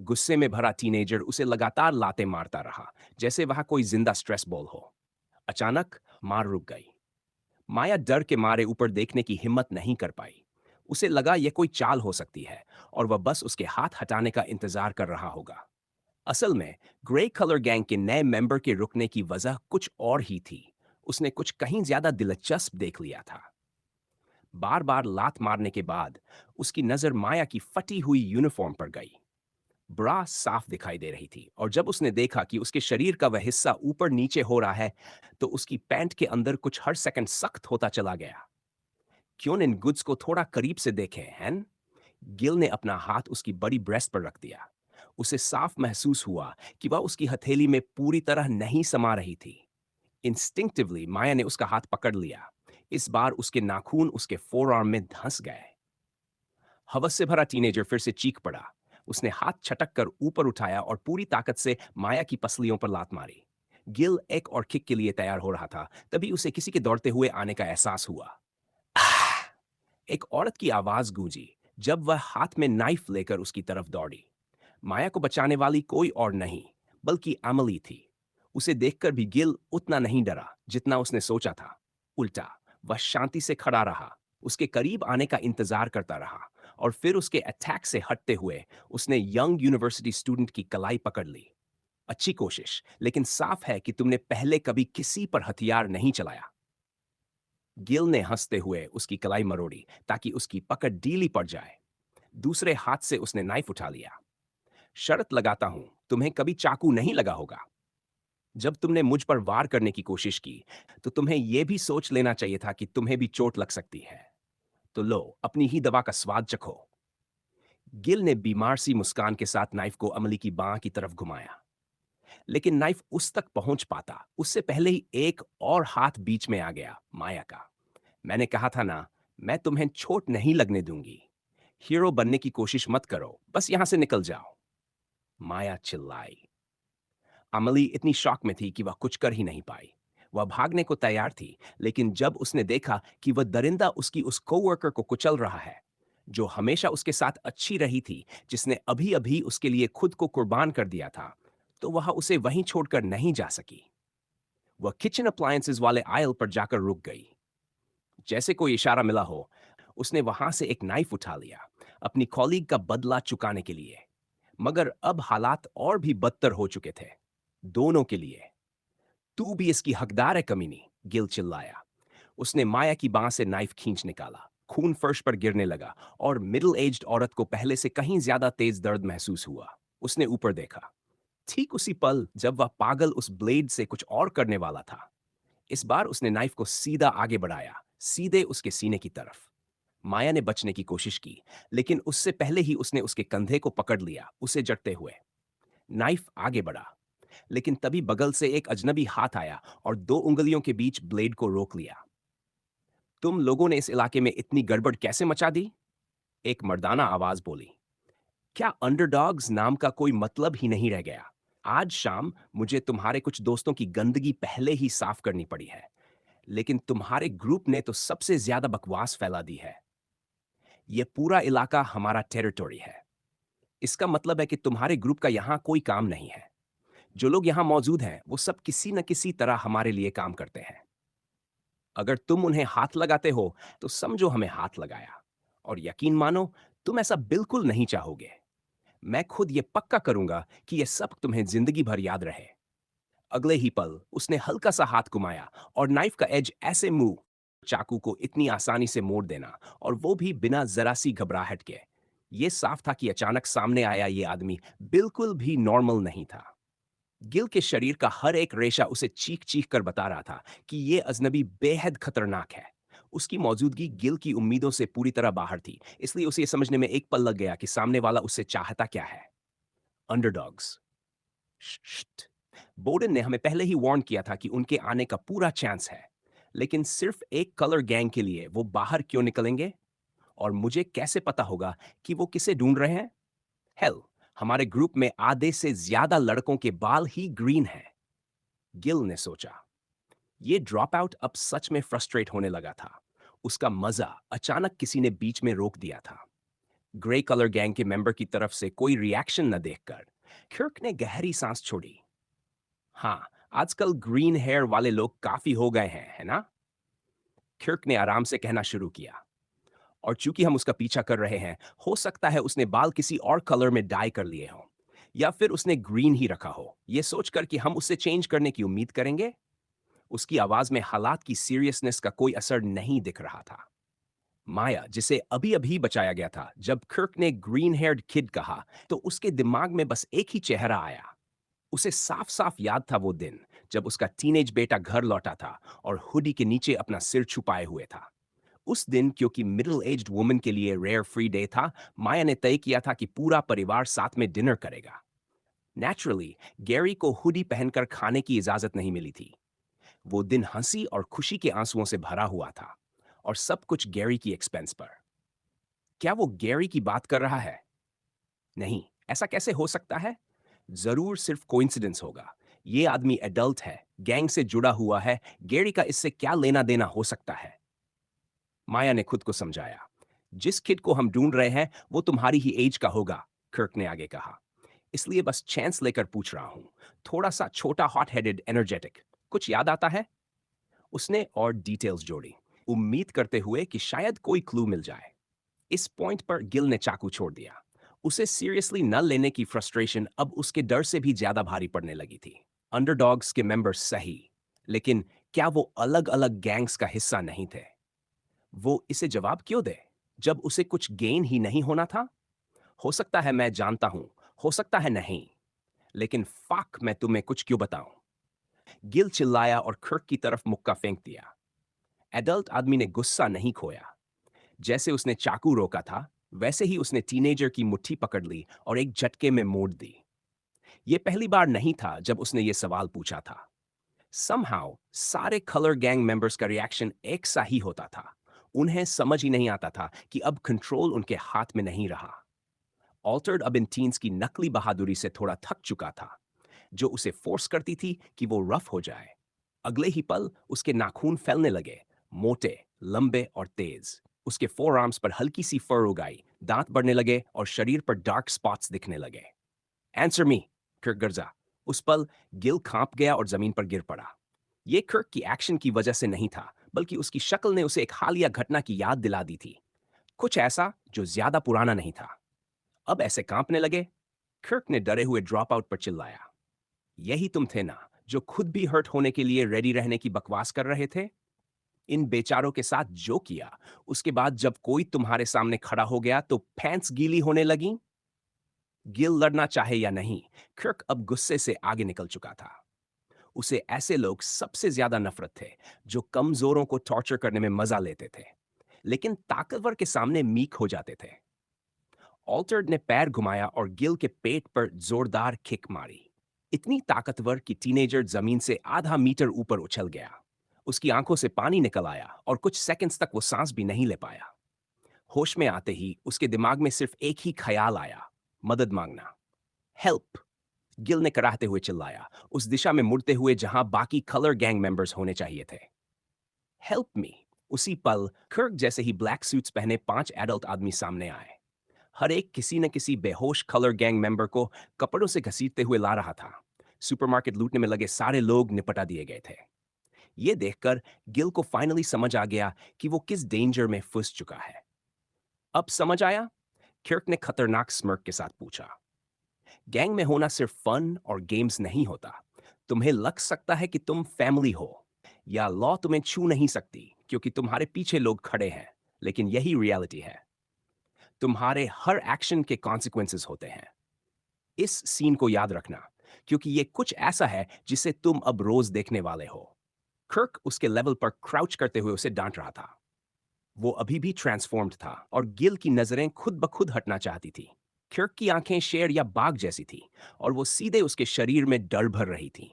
गुस्से में भरा टीनेजर उसे लगातार लाते मारता रहा, जैसे वह कोई जिंदा स्ट्रेस बॉल हो। अचानक मार रुक गई। माया डर के मारे ऊपर देखने की हिम्मत नहीं कर पाई। उसे लगा यह कोई चाल हो सकती है और वह बस उसके हाथ हटाने का इंतजार कर रहा होगा। असल में ग्रे कलर गैंग के नए मेंबर के रुकने की वजह कुछ और ही थी। उसने कुछ कहीं ज्यादा दिलचस्प देख लिया था। बार बार लात मारने के बाद उसकी नजर माया की फटी हुई यूनिफॉर्म पर गई। ब्रा साफ दिखाई दे रही थी और जब उसने देखा कि उसके शरीर का वह हिस्सा ऊपर नीचे हो रहा है, तो उसकी पैंट के अंदर कुछ हर सेकंड सख्त होता चला गया। क्यों इन गुड्स को थोड़ा करीब से देखें, हैं? गिल ने अपना हाथ उसकी बड़ी ब्रेस्ट पर रख दिया। उसे साफ महसूस हुआ कि वह उसकी हथेली में पूरी तरह नहीं समा रही थी। इंस्टिंक्टिवली माया ने उसका हाथ पकड़ लिया। इस बार उसके नाखून उसके फोरआर्म में धंस गए। हवस से भरा टीनेजर फिर से चीख पड़ा। उसने हाथ छटक कर ऊपर उठाया और पूरी ताकत से माया की पसलियों पर लात मारी। गिल एक और किक के लिए तैयार हो रहा था, तभी उसे किसी के दौड़ते हुए आने का एहसास हुआ। आह! एक औरत की आवाज गूंजी जब वह हाथ में नाइफ लेकर उसकी तरफ दौड़ी। माया को बचाने वाली कोई और नहीं, बल्कि अमली थी। उसे देखकर भी गिल उतना नहीं डरा जितना उसने सोचा था। उल्टा, वह शांति से खड़ा रहा, उसके करीब आने का इंतजार करता रहा और फिर उसके अटैक से हटते हुए उसने यंग यूनिवर्सिटी स्टूडेंट की कलाई पकड़ ली। अच्छी कोशिश, लेकिन साफ है कि तुमने पहले कभी किसी पर हथियार नहीं चलाया। गिल ने हंसते हुए उसकी कलाई मरोड़ी ताकि उसकी पकड़ ढीली पड़ जाए। दूसरे हाथ से उसने नाइफ उठा लिया। शर्त लगाता हूं, तुम्हें कभी चाकू नहीं लगा होगा। जब तुमने मुझ पर वार करने की कोशिश की, तो तुम्हें यह भी सोच लेना चाहिए था कि तुम्हें भी चोट लग सकती है। तो लो, अपनी ही दवा का स्वाद चखो। गिल ने बीमार सी मुस्कान के साथ नाइफ को अमली की बांह की तरफ घुमाया, लेकिन नाइफ उस तक पहुंच पाता उससे पहले ही एक और हाथ बीच में आ गया, माया का। मैंने कहा था ना, मैं तुम्हें चोट नहीं लगने दूंगी। हीरो बनने की कोशिश मत करो, बस यहां से निकल जाओ। माया चिल्लाई। अमली इतनी शॉक में थी कि वह कुछ कर ही नहीं पाई। वह भागने को तैयार थी, लेकिन जब उसने देखा कि वह दरिंदा उसकी उस कोवर्कर को कुचल रहा है, जो हमेशा उसके साथ अच्छी रही थी, जिसने अभी-अभी उसके लिए खुद को कुर्बान कर दिया था, तो वह उसे वहीं छोड़कर नहीं जा सकी। वह किचन अप्लायंसेस वाले आयल पर जाकर रुक गई। जैसे कोई इशारा मिला हो, उसने वहां से एक नाइफ उठा लिया, अपनी कॉलीग का बदला चुकाने के लिए। मगर अब हालात और भी बदतर हो चुके थे, दोनों के लिए। तू भी इसकी हकदार है कमीनी, गिल चिल्लाया। उसने माया की बांह से नाइफ खींच निकाला। खून फर्श पर गिरने लगा और मिडिल एज्ड औरत को पहले से कहीं ज्यादा तेज दर्द महसूस हुआ। उसने ऊपर देखा। ठीक उसी पल जब वह पागल उस ब्लेड से कुछ और करने वाला था, इस बार उसने नाइफ को सीधा आगे बढ़ाया, सीधे उसके सीने की तरफ। माया ने बचने की कोशिश की, लेकिन उससे पहले ही उसने उसके कंधे को पकड़ लिया, उसे जड़ते हुए। नाइफ आगे बढ़ा, लेकिन तभी बगल से एक अजनबी हाथ आया और दो उंगलियों के बीच ब्लेड को रोक लिया। तुम लोगों ने इस इलाके में इतनी गड़बड़ कैसे मचा दी? एक मर्दाना आवाज बोली। क्या अंडरडॉग्स नाम का कोई मतलब ही नहीं रह गया? आज शाम मुझे तुम्हारे कुछ दोस्तों की गंदगी पहले ही साफ करनी पड़ी है, लेकिन तुम्हारे ग्रुप ने तो सबसे ज्यादा बकवास फैला दी है। यह पूरा इलाका हमारा टेरिटरी है। इसका मतलब है कि तुम्हारे ग्रुप का यहां कोई काम नहीं है। जो लोग यहां मौजूद हैं, वो सब किसी न किसी तरह हमारे लिए काम करते हैं। अगर तुम उन्हें हाथ लगाते हो, तो समझो हमें हाथ लगाया। और यकीन मानो, तुम ऐसा बिल्कुल नहीं चाहोगे। मैं खुद ये पक्का करूंगा कि ये सब तुम्हें जिंदगी भर याद रहे। अगले ही पल उसने हल्का सा हाथ घुमाया और नाइफ का एज ऐसे मुंह, चाकू को इतनी आसानी से मोड़ देना, और वो भी बिना जरा सी घबराहट के। ये साफ था कि अचानक सामने आया ये आदमी बिल्कुल भी नॉर्मल नहीं था। गिल के शरीर का हर एक रेशा उसे चीख चीख कर बता रहा था कि ये अजनबी बेहद खतरनाक है। उसकी मौजूदगी गिल की उम्मीदों से पूरी तरह बाहर थी, इसलिए उसे यह समझने में एक पल लग गया कि सामने वाला उससे चाहता क्या है। अंडरडॉग्स। बोर्डन ने हमें पहले ही वार्न किया था कि उनके आने का पूरा चांस है, लेकिन सिर्फ एक कलर गैंग के लिए वो बाहर क्यों निकलेंगे? और मुझे कैसे पता होगा कि वो किसे ढूंढ रहे हैं? हेल, हमारे ग्रुप में आधे से ज्यादा लड़कों के बाल ही ग्रीन हैं। गिल ने सोचा। ये ड्रॉप आउट अब सच में फ्रस्ट्रेट होने लगा था। उसका मजा अचानक किसी ने बीच में रोक दिया था। ग्रे कलर गैंग के मेंबर की तरफ से कोई रिएक्शन न देखकर क्यर्क ने गहरी सांस छोड़ी। हाँ, आजकल ग्रीन हेयर वाले लोग काफी हो गए हैं, है ना? क्यर्क ने आराम से कहना शुरू किया। और चूंकि हम उसका पीछा कर रहे हैं, हो सकता है उसने बाल किसी और कलर में डाई कर लिए हों, या फिर उसने ग्रीन ही रखा हो, ये सोचकर कि हम उससे चेंज करने की उम्मीद करेंगे। उसकी आवाज में हालात की सीरियसनेस का कोई असर नहीं दिख रहा था। माया, जिसे अभी अभी बचाया गया था, जब किर्क ने ग्रीन हेयर्ड किड कहा, तो उसके दिमाग में बस एक ही चेहरा आया। उसे साफ साफ याद था वो दिन जब उसका टीनेज बेटा घर लौटा था और हुडी के नीचे अपना सिर छुपाए हुए था। उस दिन, क्योंकि मिडिल एज्ड वुमन के लिए रेयर फ्री डे था, माया ने तय किया था कि पूरा परिवार साथ में डिनर करेगा। नेचुरली, गैरी को हुडी पहनकर खाने की इजाजत नहीं मिली थी। वो दिन हंसी और खुशी के आंसुओं से भरा हुआ था, और सब कुछ गैरी की एक्सपेंस पर। क्या वो गैरी की बात कर रहा है? नहीं, ऐसा कैसे हो सकता है? जरूर सिर्फ कोइंसिडेंस होगा। ये आदमी एडल्ट है, गैंग से जुड़ा हुआ है। गैरी का इससे क्या लेना देना हो सकता है? माया ने खुद को समझाया। जिस किड को हम ढूंढ रहे हैं, वो तुम्हारी ही एज का होगा, किर्क ने आगे कहा। इसलिए बस चांस लेकर पूछ रहा हूं। थोड़ा सा छोटा, हॉट हेडेड, एनर्जेटिक। कुछ याद आता है? उसने और डिटेल्स जोड़ी, उम्मीद करते हुए कि शायद कोई क्लू मिल जाए। इस पॉइंट पर गिल ने चाकू छोड़ दिया। उसे सीरियसली न लेने की फ्रस्ट्रेशन अब उसके डर से भी ज्यादा भारी पड़ने लगी थी। अंडरडॉग्स के मेंबर्स सही, लेकिन क्या वो अलग अलग गैंग्स का हिस्सा नहीं थे? वो इसे जवाब क्यों दे, जब उसे कुछ गेन ही नहीं होना था? हो सकता है मैं जानता हूं, हो सकता है नहीं, लेकिन फाक, मैं तुम्हें कुछ क्यों बताऊं? गिल चिल्लाया और खर्क की तरफ मुक्का फेंक दिया। एडल्ट आदमी ने गुस्सा नहीं खोया। जैसे उसने चाकू रोका था, वैसे ही उसने टीनेजर की मुट्ठी पकड़ ली और एक झटके में मोड़ दी। यह पहली बार नहीं था जब उसने ये सवाल पूछा था। समहाउ सारे कलर गैंग मेंबर्स का रिएक्शन एक सा ही होता था। उन्हें समझ ही नहीं आता था कि अब कंट्रोल उनके हाथ में नहीं रहा। ऑल्टर्ड अब इन टीन्स की नकली बहादुरी से थोड़ा थक चुका था, जो उसे फोर्स करती थी कि वो रफ हो जाए। अगले ही पल उसके नाखून फैलने लगे, मोटे, लंबे और तेज। उसके फोर आर्म्स पर हल्की सी फर उगाई, दांत बढ़ने लगे और शरीर पर डार्क स्पॉट्स दिखने लगे। आंसर मी, कर्क गर्जा। उस पल गिल कांप गया और जमीन पर गिर पड़ा। ये कर्क की एक्शन की वजह से नहीं था, बल्कि उसकी शक्ल ने उसे एक हालिया घटना की याद दिला दी थी, कुछ ऐसा जो ज्यादा पुराना नहीं था। अब ऐसे कांपने लगे। कर्क ने डरे हुए ड्रॉप आउट पर चिल्लाया, यही तुम थे ना जो खुद भी हर्ट होने के लिए रेडी रहने की बकवास कर रहे थे? इन बेचारों के साथ जो किया, उसके बाद जब कोई तुम्हारे सामने खड़ा हो गया तो पैंट्स गीली होने लगी। गिल लड़ना चाहे या नहीं, कर्क अब गुस्से से आगे निकल चुका था। उसे ऐसे लोग सबसे ज्यादा नफरत थे जो कमजोरों को टॉर्चर करने में मजा लेते थे, लेकिन ताकतवर के सामने मीक हो जाते थे। ऑल्टर्ड ने पैर घुमाया और गिल के पेट पर जोरदार किक मारी, इतनी ताकतवर कि टीनेजर जमीन से आधा मीटर ऊपर उछल गया। उसकी आंखों से पानी निकल आया और कुछ सेकंड्स तक वो सांस भी नहीं ले पाया। होश में आते ही उसके दिमाग में सिर्फ एक ही ख्याल आया, मदद मांगना। हेल्प! गिल ने कराहते हुए चिल्लाया, उस दिशा में मुड़ते हुए जहां बाकी कलर गैंग मेंबर्स होने चाहिए थे। Help me! उसी पल कर्क जैसे ही ब्लैक सूट्स पहने 5 एडल्ट आदमी सामने आए। हर एक किसी न किसी बेहोश कलर गैंग मेंबर को कपड़ों से घसीटते हुए ला रहा था। सुपरमार्केट लूटने में लगे सारे लोग निपटा दिए गए थे। ये देखकर गिल को फाइनली समझ आ गया कि वो किस डेंजर में फंस चुका है। अब समझ आया? कर्क ने खतरनाक स्mirk के साथ पूछा। गैंग में होना सिर्फ फन और गेम्स नहीं होता। तुम्हें लग सकता है कि तुम फैमिली हो, या लॉ तुम्हें छू नहीं सकती क्योंकि तुम्हारे पीछे लोग खड़े हैं, लेकिन यही रियलिटी है। तुम्हारे हर एक्शन के कॉन्सिक्वेंसेस होते हैं। इस सीन को याद रखना, क्योंकि ये कुछ ऐसा है जिसे तुम अब रोज देखने वाले हो। कर्क उसके लेवल पर क्राउच करते हुए उसे डांट रहा था। वो अभी भी ट्रांसफॉर्म्ड था और गिल की नजरें खुद ब खुद हटना चाहती थी। कर्क की आंखें शेर या बाघ जैसी थी और वो सीधे उसके शरीर में डर भर रही थी।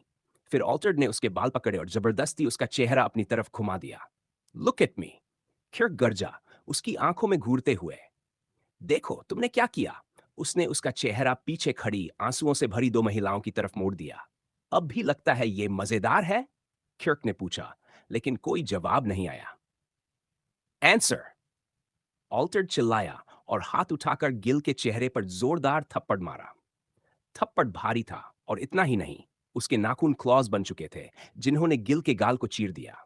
फिर ऑल्टर्ड ने उसके बाल पकड़े और जबरदस्ती उसका चेहरा अपनी तरफ घुमा दिया। Look at me! कर्क गरजा, उसकी आंखों में घूरते हुए। देखो तुमने क्या किया। उसने उसका चेहरा पीछे खड़ी आंसुओं से भरी दो महिलाओं की तरफ मोड़ दिया। अब भी लगता है ये मजेदार है? कर्क ने पूछा, लेकिन कोई जवाब नहीं आया। आंसर! ऑल्टर्ड चिल्लाया और हाथ उठाकर गिल के चेहरे पर जोरदार थप्पड़ मारा। थप्पड़ भारी था और इतना ही नहीं, उसके नाखून क्लॉज बन चुके थे, जिन्होंने गिल के गाल को चीर दिया।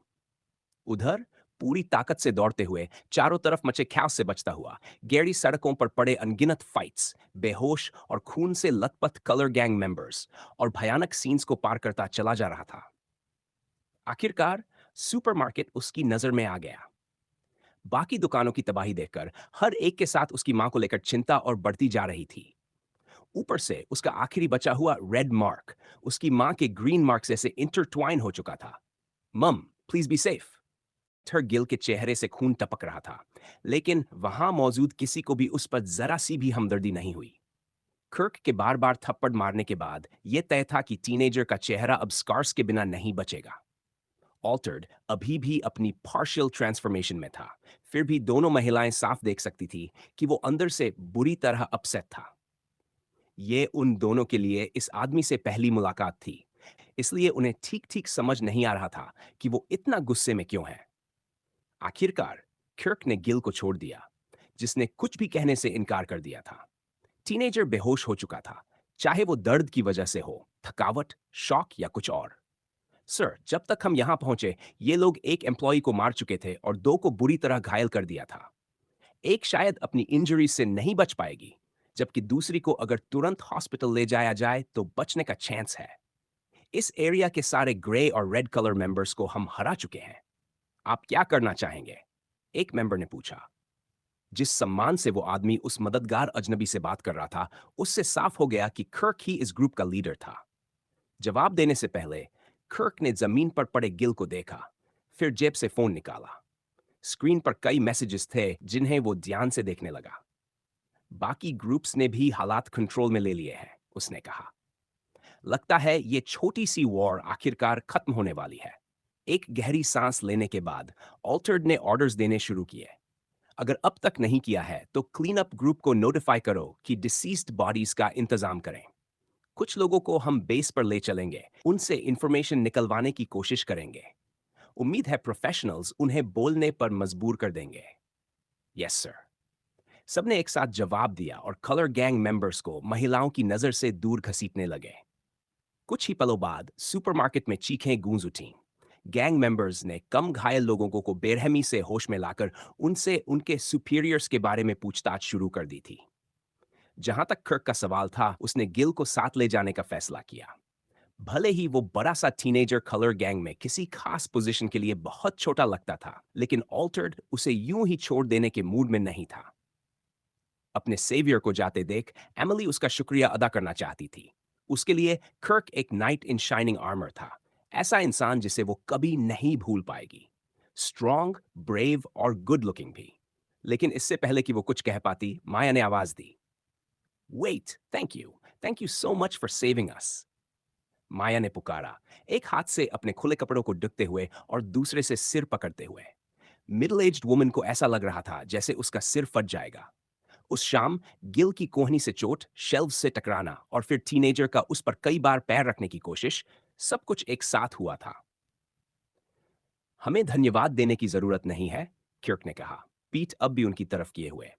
उधर पूरी ताकत से दौड़ते हुए, चारों तरफ मचे ख्यास से बचता हुआ, गैरी सड़कों पर पड़े अनगिनत फाइट्स, बेहोश और खून से लथपथ कलर गैंग मेंबर्स और भयानक सीन्स को पार करता चला जा रहा था। आखिरकार सुपरमार्केट उसकी नजर में आ गया। बाकी दुकानों की तबाही देखकर हर एक के साथ उसकी मां को लेकर चिंता और बढ़ती जा रही थी। ऊपर से उसका आखिरी बचा हुआ रेड मार्क उसकी मां के ग्रीन मार्क जैसे इंटरट्वाइन हो चुका था। मम, प्लीज बी सेफ! थर गिल के चेहरे से खून टपक रहा था, लेकिन वहां मौजूद किसी को भी उस पर जरा सी भी हमदर्दी नहीं हुई। कर्क के बार बार थप्पड़ मारने के बाद यह तय था कि टीनेजर का चेहरा अब स्कार्स के बिना नहीं बचेगा। ऑल्टर्ड अभी भी अपनी पार्शियल ट्रांसफॉर्मेशन में था, फिर भी दोनों महिलाएं साफ देख सकती थी कि वो अंदर से बुरी तरह अपसेट था। ये उन दोनों के लिए इस आदमी से पहली मुलाकात थी, इसलिए उन्हें ठीक ठीक समझ नहीं आ रहा था कि वो इतना गुस्से में क्यों है। आखिरकार कर्क ने गिल को छोड़ दिया, जिसने कुछ भी कहने से इनकार कर दिया था। टीनेजर बेहोश हो चुका था, चाहे वो दर्द की वजह से हो, थकावट, शॉक या कुछ और। सर, जब तक हम यहां पहुंचे, ये लोग एक एम्प्लॉय को मार चुके थे और दो को बुरी तरह घायल कर दिया था। एक शायद अपनी इंजरी से नहीं बच पाएगी, जबकि दूसरी को अगर तुरंत हॉस्पिटल ले जाया जाए तो बचने का चांस है। इस एरिया के सारे ग्रे और रेड कलर मेंबर्स को हम हरा चुके हैं। आप क्या करना चाहेंगे? एक मेंबर ने पूछा। जिस सम्मान से वो आदमी उस मददगार अजनबी से बात कर रहा था, उससे साफ हो गया कि कर्क ही इस ग्रुप का लीडर था। जवाब देने से पहले कर्क ने जमीन पर पड़े गिल को देखा, फिर जेब से फोन निकाला। स्क्रीन पर कई मैसेजेस थे जिन्हें वो ध्यान से देखने लगा। बाकी ग्रुप्स ने भी हालात कंट्रोल में ले लिए हैं, उसने कहा। लगता है ये छोटी सी वॉर आखिरकार खत्म होने वाली है। एक गहरी सांस लेने के बाद ऑल्टर्ड ने ऑर्डर्स देने शुरू किए। अगर अब तक नहीं किया है तो क्लीन अप ग्रुप को नोटिफाई करो कि डिसीज्ड बॉडीज का इंतजाम करें। कुछ लोगों को हम बेस पर ले चलेंगे, उनसे इंफॉर्मेशन निकलवाने की कोशिश करेंगे। उम्मीद है प्रोफेशनल्स उन्हें बोलने पर मजबूर कर देंगे। Yes sir. सबने एक साथ जवाब दिया और कलर गैंग मेंबर्स को महिलाओं की नजर से दूर घसीटने लगे। कुछ ही पलों बाद सुपरमार्केट में चीखें गूंज उठीं। गैंग मेंबर्स ने कम घायल लोगों को बेरहमी से होश में लाकर उनसे उनके सुपीरियर्स के बारे में पूछताछ शुरू कर दी थी। जहां तक कर्क का सवाल था, उसने गिल को साथ ले जाने का फैसला किया। भले ही वो बड़ा सा टीनेजर कलर गैंग में किसी खास पोजीशन के लिए बहुत छोटा लगता था, लेकिन ऑल्टर्ड उसे यूं ही छोड़ देने के मूड में नहीं था। अपने सेवियर को जाते देख एमिली उसका शुक्रिया अदा करना चाहती थी। उसके लिए कर्क एक नाइट इन शाइनिंग आर्मर था, ऐसा इंसान जिसे वो कभी नहीं भूल पाएगी। स्ट्रॉन्ग, ब्रेव और गुड लुकिंग भी। लेकिन इससे पहले कि वो कुछ कह पाती, माया ने आवाज दी, wait, thank you so much for saving us. Maya ने पुकारा, एक हाथ से अपने खुले कपड़ों को ढकते हुए और दूसरे से सिर पकड़ते हुए। मिडिल एज्ड वुमन को ऐसा लग रहा था जैसे उसका सिर फट जाएगा। उस शाम गिल की कोहनी से चोट, शेल्फ से टकराना और फिर टीनेजर का उस पर कई बार पैर रखने की कोशिश, सब कुछ एक साथ हुआ था। हमें धन्यवाद देने की जरूरत नहीं है, क्यर्क ने कहा, पीठ अब भी उनकी तरफ किए हुए।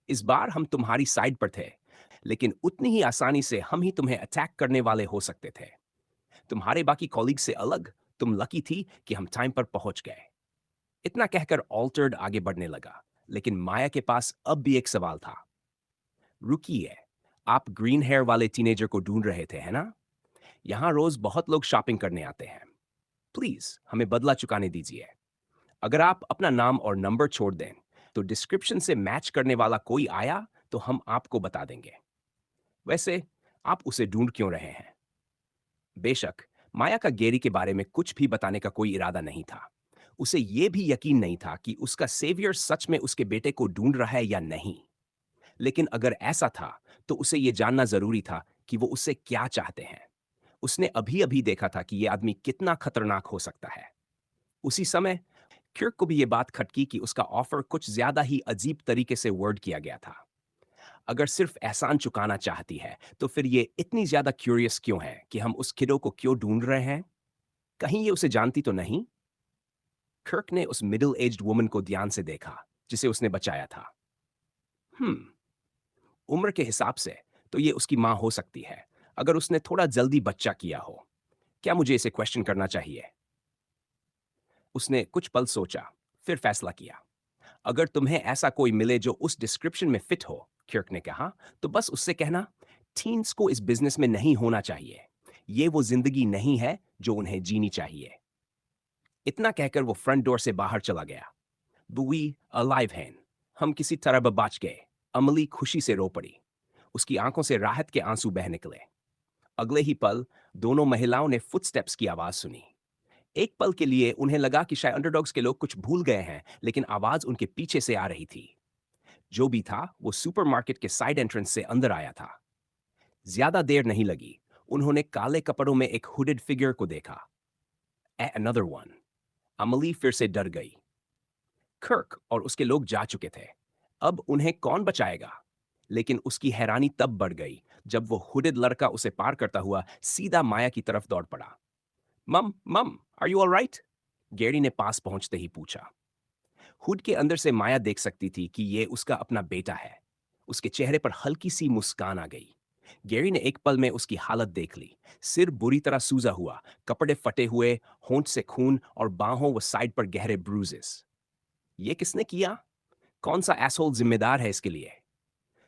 इस बार हम तुम्हारी साइड पर थे, लेकिन उतनी ही आसानी से हम ही तुम्हें अटैक करने वाले हो सकते थे। तुम्हारे बाकी कॉलीग से अलग, तुम लकी थी कि हम टाइम पर पहुंच गए। इतना कहकर ऑल्टर्ड आगे बढ़ने लगा, लेकिन माया के पास अब भी एक सवाल था। रुकिए, आप ग्रीन हेयर वाले टीनेजर को ढूंढ रहे थे, है ना? यहाँ रोज बहुत लोग शॉपिंग करने आते हैं। प्लीज हमें बदला चुकाने दीजिए। अगर आप अपना नाम और नंबर छोड़ दें, तो डिस्क्रिप्शन से मैच करने वाला कोई आया तो हम आपको बता देंगे। वैसे आप उसे ढूंढ क्यों रहे हैं? बेशक माया का गेरी के बारे में कुछ भी बताने का कोई इरादा नहीं था। उसे यह भी यकीन नहीं था कि उसका सेवियर सच में उसके बेटे को ढूंढ रहा है या नहीं। लेकिन अगर ऐसा था, तो उसे यह जानना जरूरी था कि वो उससे क्या चाहते हैं। उसने अभी अभी देखा था कि यह आदमी कितना खतरनाक हो सकता है। उसी समय क्यर्क को भी यह बात खटकी कि उसका ऑफर कुछ ज्यादा ही अजीब तरीके से वर्ड किया गया था। अगर सिर्फ एहसान चुकाना चाहती है, तो फिर ये इतनी ज्यादा क्यूरियस क्यों है कि हम उस किडो को क्यों ढूंढ रहे हैं? कहीं ये उसे जानती तो नहीं? कर्क ने उस मिडिल एज्ड वुमन को ध्यान से देखा, जिसे उसने बचाया था। हम्म, उम्र के हिसाब से तो ये उसकी मां हो सकती है, अगर उसने थोड़ा जल्दी बच्चा किया हो। क्या मुझे इसे क्वेश्चन करना चाहिए? उसने कुछ पल सोचा, फिर फैसला किया। अगर तुम्हें ऐसा कोई मिले जो उस डिस्क्रिप्शन में फिट हो, क्यर्क ने कहा, तो बस उससे कहना, टीन्स को इस बिजनेस में नहीं होना चाहिए। ये वो जिंदगी नहीं है जो उन्हें जीनी चाहिए। इतना कहकर वो फ्रंट डोर से बाहर चला गया। बुई अलाइव हैं। हम किसी तरह बच गए। अमली खुशी से रो पड़ी। उसकी आंखों से राहत के आंसू बह निकले। अगले ही पल दोनों महिलाओं ने फुटस्टेप्स की आवाज सुनी। एक पल के लिए उन्हें लगा कि शायद अंडरडॉग्स के लोग कुछ भूल गए हैं, लेकिन आवाज उनके पीछे से आ रही थी। जो भी था, वो सुपरमार्केट के साइड एंट्रेंस से अंदर आया था। ज्यादा देर नहीं लगी, उन्होंने काले कपड़ों में एक हुडेड फिगर को देखा। Another one. अमली फिर से डर गई। कर्क और उसके लोग जा चुके थे। अब उन्हें कौन बचाएगा? लेकिन उसकी हैरानी तब बढ़ गई जब वो हुडेड लड़का उसे पार करता हुआ सीधा माया की तरफ दौड़ पड़ा। Mum mum, are you all right? Gary ने पास पहुंचते ही पूछा। हुड के अंदर से माया देख सकती थी कि ये उसका अपना बेटा है। उसके चेहरे पर हल्की सी मुस्कान आ गई। गैरी ने एक पल में उसकी हालत देख ली। सिर बुरी तरह सूजा हुआ, कपड़े फटे हुए, होंठ से खून और बाहों व साइड पर गहरे ब्रूजेस। ये किसने किया? कौन सा एसहोल जिम्मेदार है इसके लिए?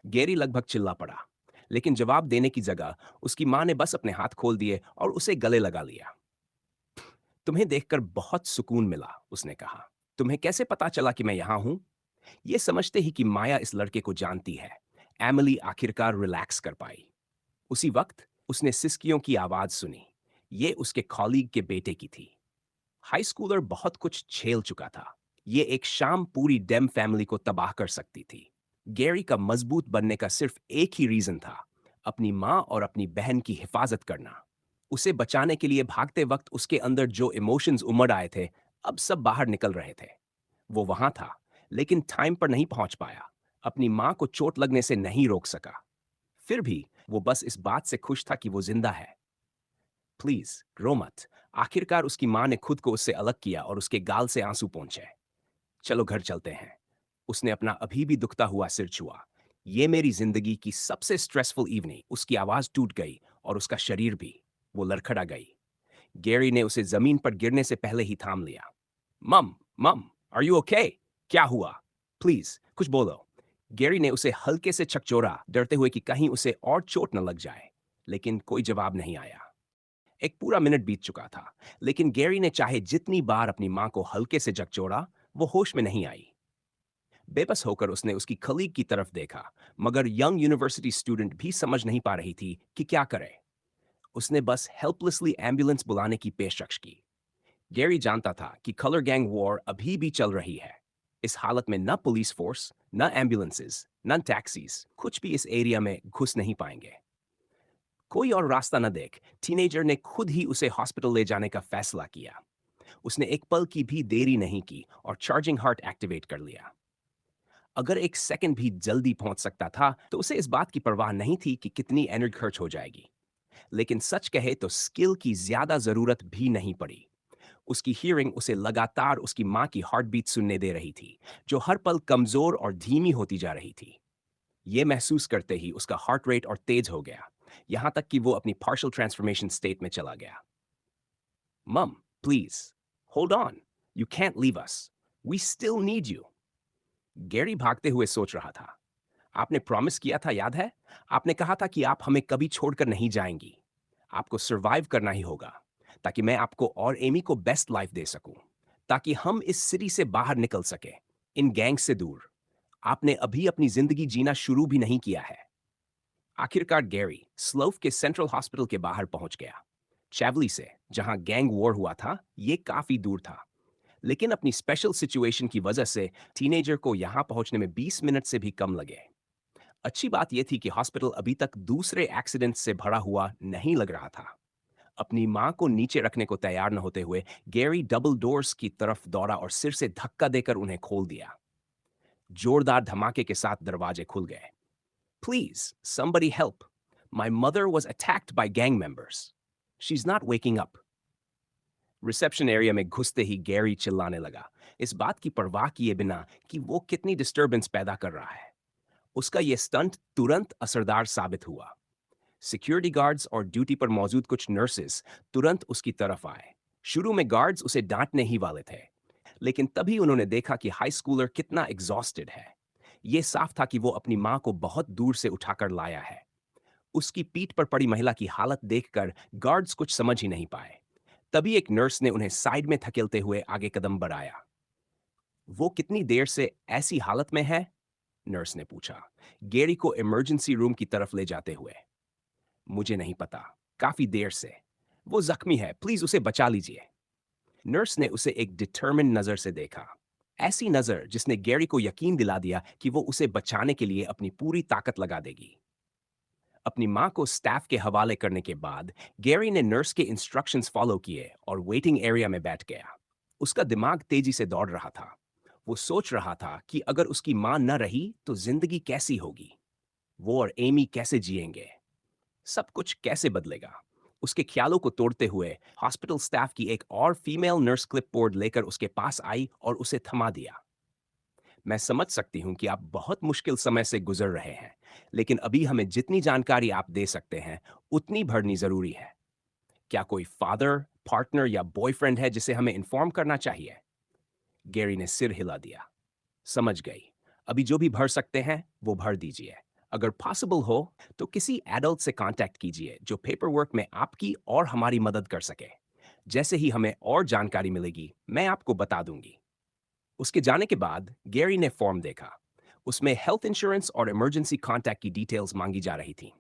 गैरी लगभग चिल्ला पड़ा, लेकिन जवाब देने की जगह उसकी मां ने बस अपने हाथ खोल दिए और उसे गले लगा लिया। तुम्हें देखकर बहुत सुकून मिला, उसने कहा। तुम्हें कैसे पता चला कि मैं यहां हूं? यह समझते ही कि माया इस लड़के को जानती है, एमिली आखिरकार रिलैक्स कर पाई। उसी वक्त उसने सिसकियों की आवाज सुनी। ये उसके कॉलीग के बेटे की थी। हाई स्कूलर बहुत कुछ झेल चुका था। ये एक शाम पूरी डेम फैमिली को तबाह कर सकती थी। गैरी का मजबूत बनने का सिर्फ एक ही रीजन था, अपनी मां और अपनी बहन की हिफाजत करना। उसे बचाने के लिए भागते वक्त उसके अंदर जो इमोशंस उमड़ आए थे, अब सब बाहर निकल रहे थे। वो वहां था, लेकिन टाइम पर नहीं पहुंच पाया। अपनी मां को चोट लगने से नहीं रोक सका। फिर भी वो बस इस बात से खुश था कि वो जिंदा है। प्लीज रो मत। आखिरकार उसकी मां ने खुद को उससे अलग किया और उसके गाल से आंसू पोंछे। चलो घर चलते हैं, उसने अपना अभी भी दुखता हुआ सिर छुआ। ये मेरी जिंदगी की सबसे स्ट्रेसफुल इवनिंग। उसकी आवाज टूट गई और उसका शरीर भी। वो लड़खड़ा गई। गैरी ने उसे जमीन पर गिरने से पहले ही थाम लिया। मम, मम, आर यू ओके? क्या हुआ? प्लीज कुछ बोलो। गैरी ने उसे हल्के से छकचोरा, डरते हुए कि कहीं उसे और चोट न लग जाए। लेकिन कोई जवाब नहीं आया। एक पूरा मिनट बीत चुका था, लेकिन गैरी ने चाहे जितनी बार अपनी मां को हल्के से झकझोरा, वो होश में नहीं आई। बेबस होकर उसने उसकी कलीग की तरफ देखा, मगर यंग यूनिवर्सिटी स्टूडेंट भी समझ नहीं पा रही थी कि क्या करे। उसने बस हेल्पलेसली एम्बुलेंस बुलाने की पेशकश की। गैरी जानता था कि कलर गैंग वॉर अभी भी चल रही है। इस हालत में न पुलिस फोर्स, न एम्बुलेंसेस, न टैक्सीज कुछ भी इस एरिया में घुस नहीं पाएंगे। कोई और रास्ता न देख टीनेजर ने खुद ही उसे हॉस्पिटल ले जाने का फैसला किया। उसने एक पल की भी देरी नहीं की और चार्जिंग हार्ट एक्टिवेट कर लिया। अगर एक सेकंड भी जल्दी पहुंच सकता था तो उसे इस बात की परवाह नहीं थी कि कितनी एनर्जी खर्च हो जाएगी। लेकिन सच कहे तो स्किल की ज्यादा जरूरत भी नहीं पड़ी। उसकी हियरिंग उसे लगातार उसकी मां की हार्ट बीट सुनने दे रही थी, जो हर पल कमजोर और धीमी होती जा रही थी। ये महसूस करते ही उसका हार्ट रेट और तेज हो गया, यहां तक कि वो अपनी पार्शियल ट्रांसफॉर्मेशन स्टेट में चला गया। Mum, please hold on, you can't leave us, we still need you. Gary भागते हुए सोच रहा था। आपने प्रॉमिस किया था, याद है? आपने कहा था कि आप हमें कभी छोड़कर नहीं जाएंगी। आपको सरवाइव करना ही होगा, ताकि मैं आपको और एमी को बेस्ट लाइफ दे सकूं, ताकि हम इस सिटी से बाहर निकल सके, इन गैंग से दूर। आपने अभी अपनी जिंदगी जीना शुरू भी नहीं किया है। आखिरकार गैरी स्लोफ के सेंट्रल हॉस्पिटल के बाहर पहुंच गया। चैवली से, जहां गैंग वॉर हुआ था, ये काफी दूर था। लेकिन अपनी स्पेशल सिचुएशन की वजह से टीनेजर को यहां पहुंचने में 20 मिनट से भी कम लगे। अच्छी बात यह थी कि हॉस्पिटल अभी तक दूसरे एक्सीडेंट से भरा हुआ नहीं लग रहा था। अपनी मां को नीचे रखने को तैयार न होते हुए गैरी डबल डोर्स की तरफ दौड़ा और सिर से धक्का देकर उन्हें खोल दिया। जोरदार धमाके के साथ दरवाजे खुल गए। Please somebody help, my mother was attacked by gang members, she's not waking up। Reception area में घुसते ही गैरी चिल्लाने लगा, इस बात की परवाह किए बिना कि वो कितनी डिस्टरबेंस पैदा कर रहा है। उसका यह स्टंट तुरंत असरदार साबित हुआ। सिक्योरिटी गार्ड्स और ड्यूटी पर मौजूद कुछ नर्सेस तुरंत उसकी तरफ आए। शुरू में गार्ड्स उसे डांटने ही वाले थे, लेकिन तभी उन्होंने देखा कि हाई स्कूलर कितना एग्जॉस्टेड है। यह साफ था कि वो अपनी मां को बहुत दूर से उठाकर लाया है। उसकी पीठ पर पड़ी महिला की हालत देखकर गार्ड्स कुछ समझ ही नहीं पाए। तभी एक नर्स ने उन्हें साइड में धकेलते हुए आगे कदम बढ़ाया। वो कितनी देर से ऐसी हालत में है? नर्स ने पूछा, गैरी को इमरजेंसी रूम की तरफ ले जाते हुए। मुझे नहीं पता, काफी देर से। वो जख्मी है, प्लीज उसे बचा लीजिए। नर्स ने उसे एक डिटर्मिन नजर से देखा, ऐसी नजर जिसने गैरी को यकीन दिला दिया कि वो उसे बचाने के लिए अपनी पूरी ताकत लगा देगी। अपनी मां को स्टाफ के हवाले करने के बाद गैरी ने नर्स के इंस्ट्रक्शंस फॉलो किए और वेटिंग एरिया में बैठ गया। उसका दिमाग तेजी से दौड़ रहा था। वो सोच रहा था कि अगर उसकी मां न रही तो जिंदगी कैसी होगी, वो और एमी कैसे जिएंगे, सब कुछ कैसे बदलेगा। उसके ख्यालों को तोड़ते हुए हॉस्पिटल स्टाफ की एक और फीमेल नर्स क्लिपबोर्ड लेकर उसके पास आई और उसे थमा दिया। मैं समझ सकती हूं कि आप बहुत मुश्किल समय से गुजर रहे हैं, लेकिन अभी हमें जितनी जानकारी आप दे सकते हैं उतनी भरनी जरूरी है। क्या कोई फादर, पार्टनर या बॉयफ्रेंड है जिसे हमें इन्फॉर्म करना चाहिए? गैरी ने सिर हिला दिया। समझ गई। अभी जो भी भर सकते हैं वो भर दीजिए। अगर पॉसिबल हो तो किसी एडल्ट से कांटेक्ट कीजिए जो पेपर वर्क में आपकी और हमारी मदद कर सके। जैसे ही हमें और जानकारी मिलेगी मैं आपको बता दूंगी। उसके जाने के बाद गैरी ने फॉर्म देखा। उसमें हेल्थ इंश्योरेंस और इमरजेंसी कांटेक्ट की डिटेल्स मांगी जा रही थी।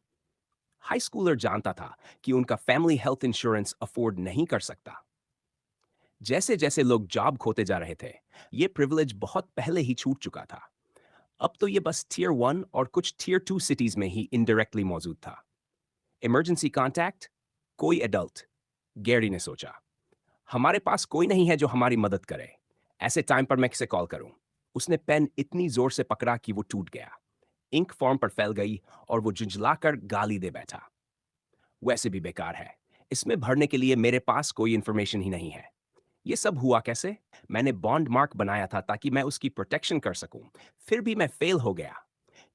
हाई स्कूलर जानता था कि उनका फैमिली हेल्थ इंश्योरेंस अफोर्ड नहीं कर सकता। जैसे जैसे लोग जॉब खोते जा रहे थे, ये प्रिविलेज बहुत पहले ही छूट चुका था। अब तो ये बस टियर 1 और कुछ टियर 2 सिटीज में ही इनडायरेक्टली मौजूद था। इमरजेंसी कॉन्टैक्ट, कोई एडल्ट। गैरी ने सोचा, हमारे पास कोई नहीं है जो हमारी मदद करे। ऐसे टाइम पर मैं किसे कॉल करूं? उसने पेन इतनी जोर से पकड़ा कि वो टूट गया। इंक फॉर्म पर फैल गई और वो झुंझलाकर गाली दे बैठा। वैसे भी बेकार है, इसमें भरने के लिए मेरे पास कोई इंफॉर्मेशन ही नहीं है। ये सब हुआ कैसे? मैंने बॉन्ड मार्क बनाया था ताकि मैं उसकी प्रोटेक्शन कर सकूं। फिर भी मैं फेल हो गया।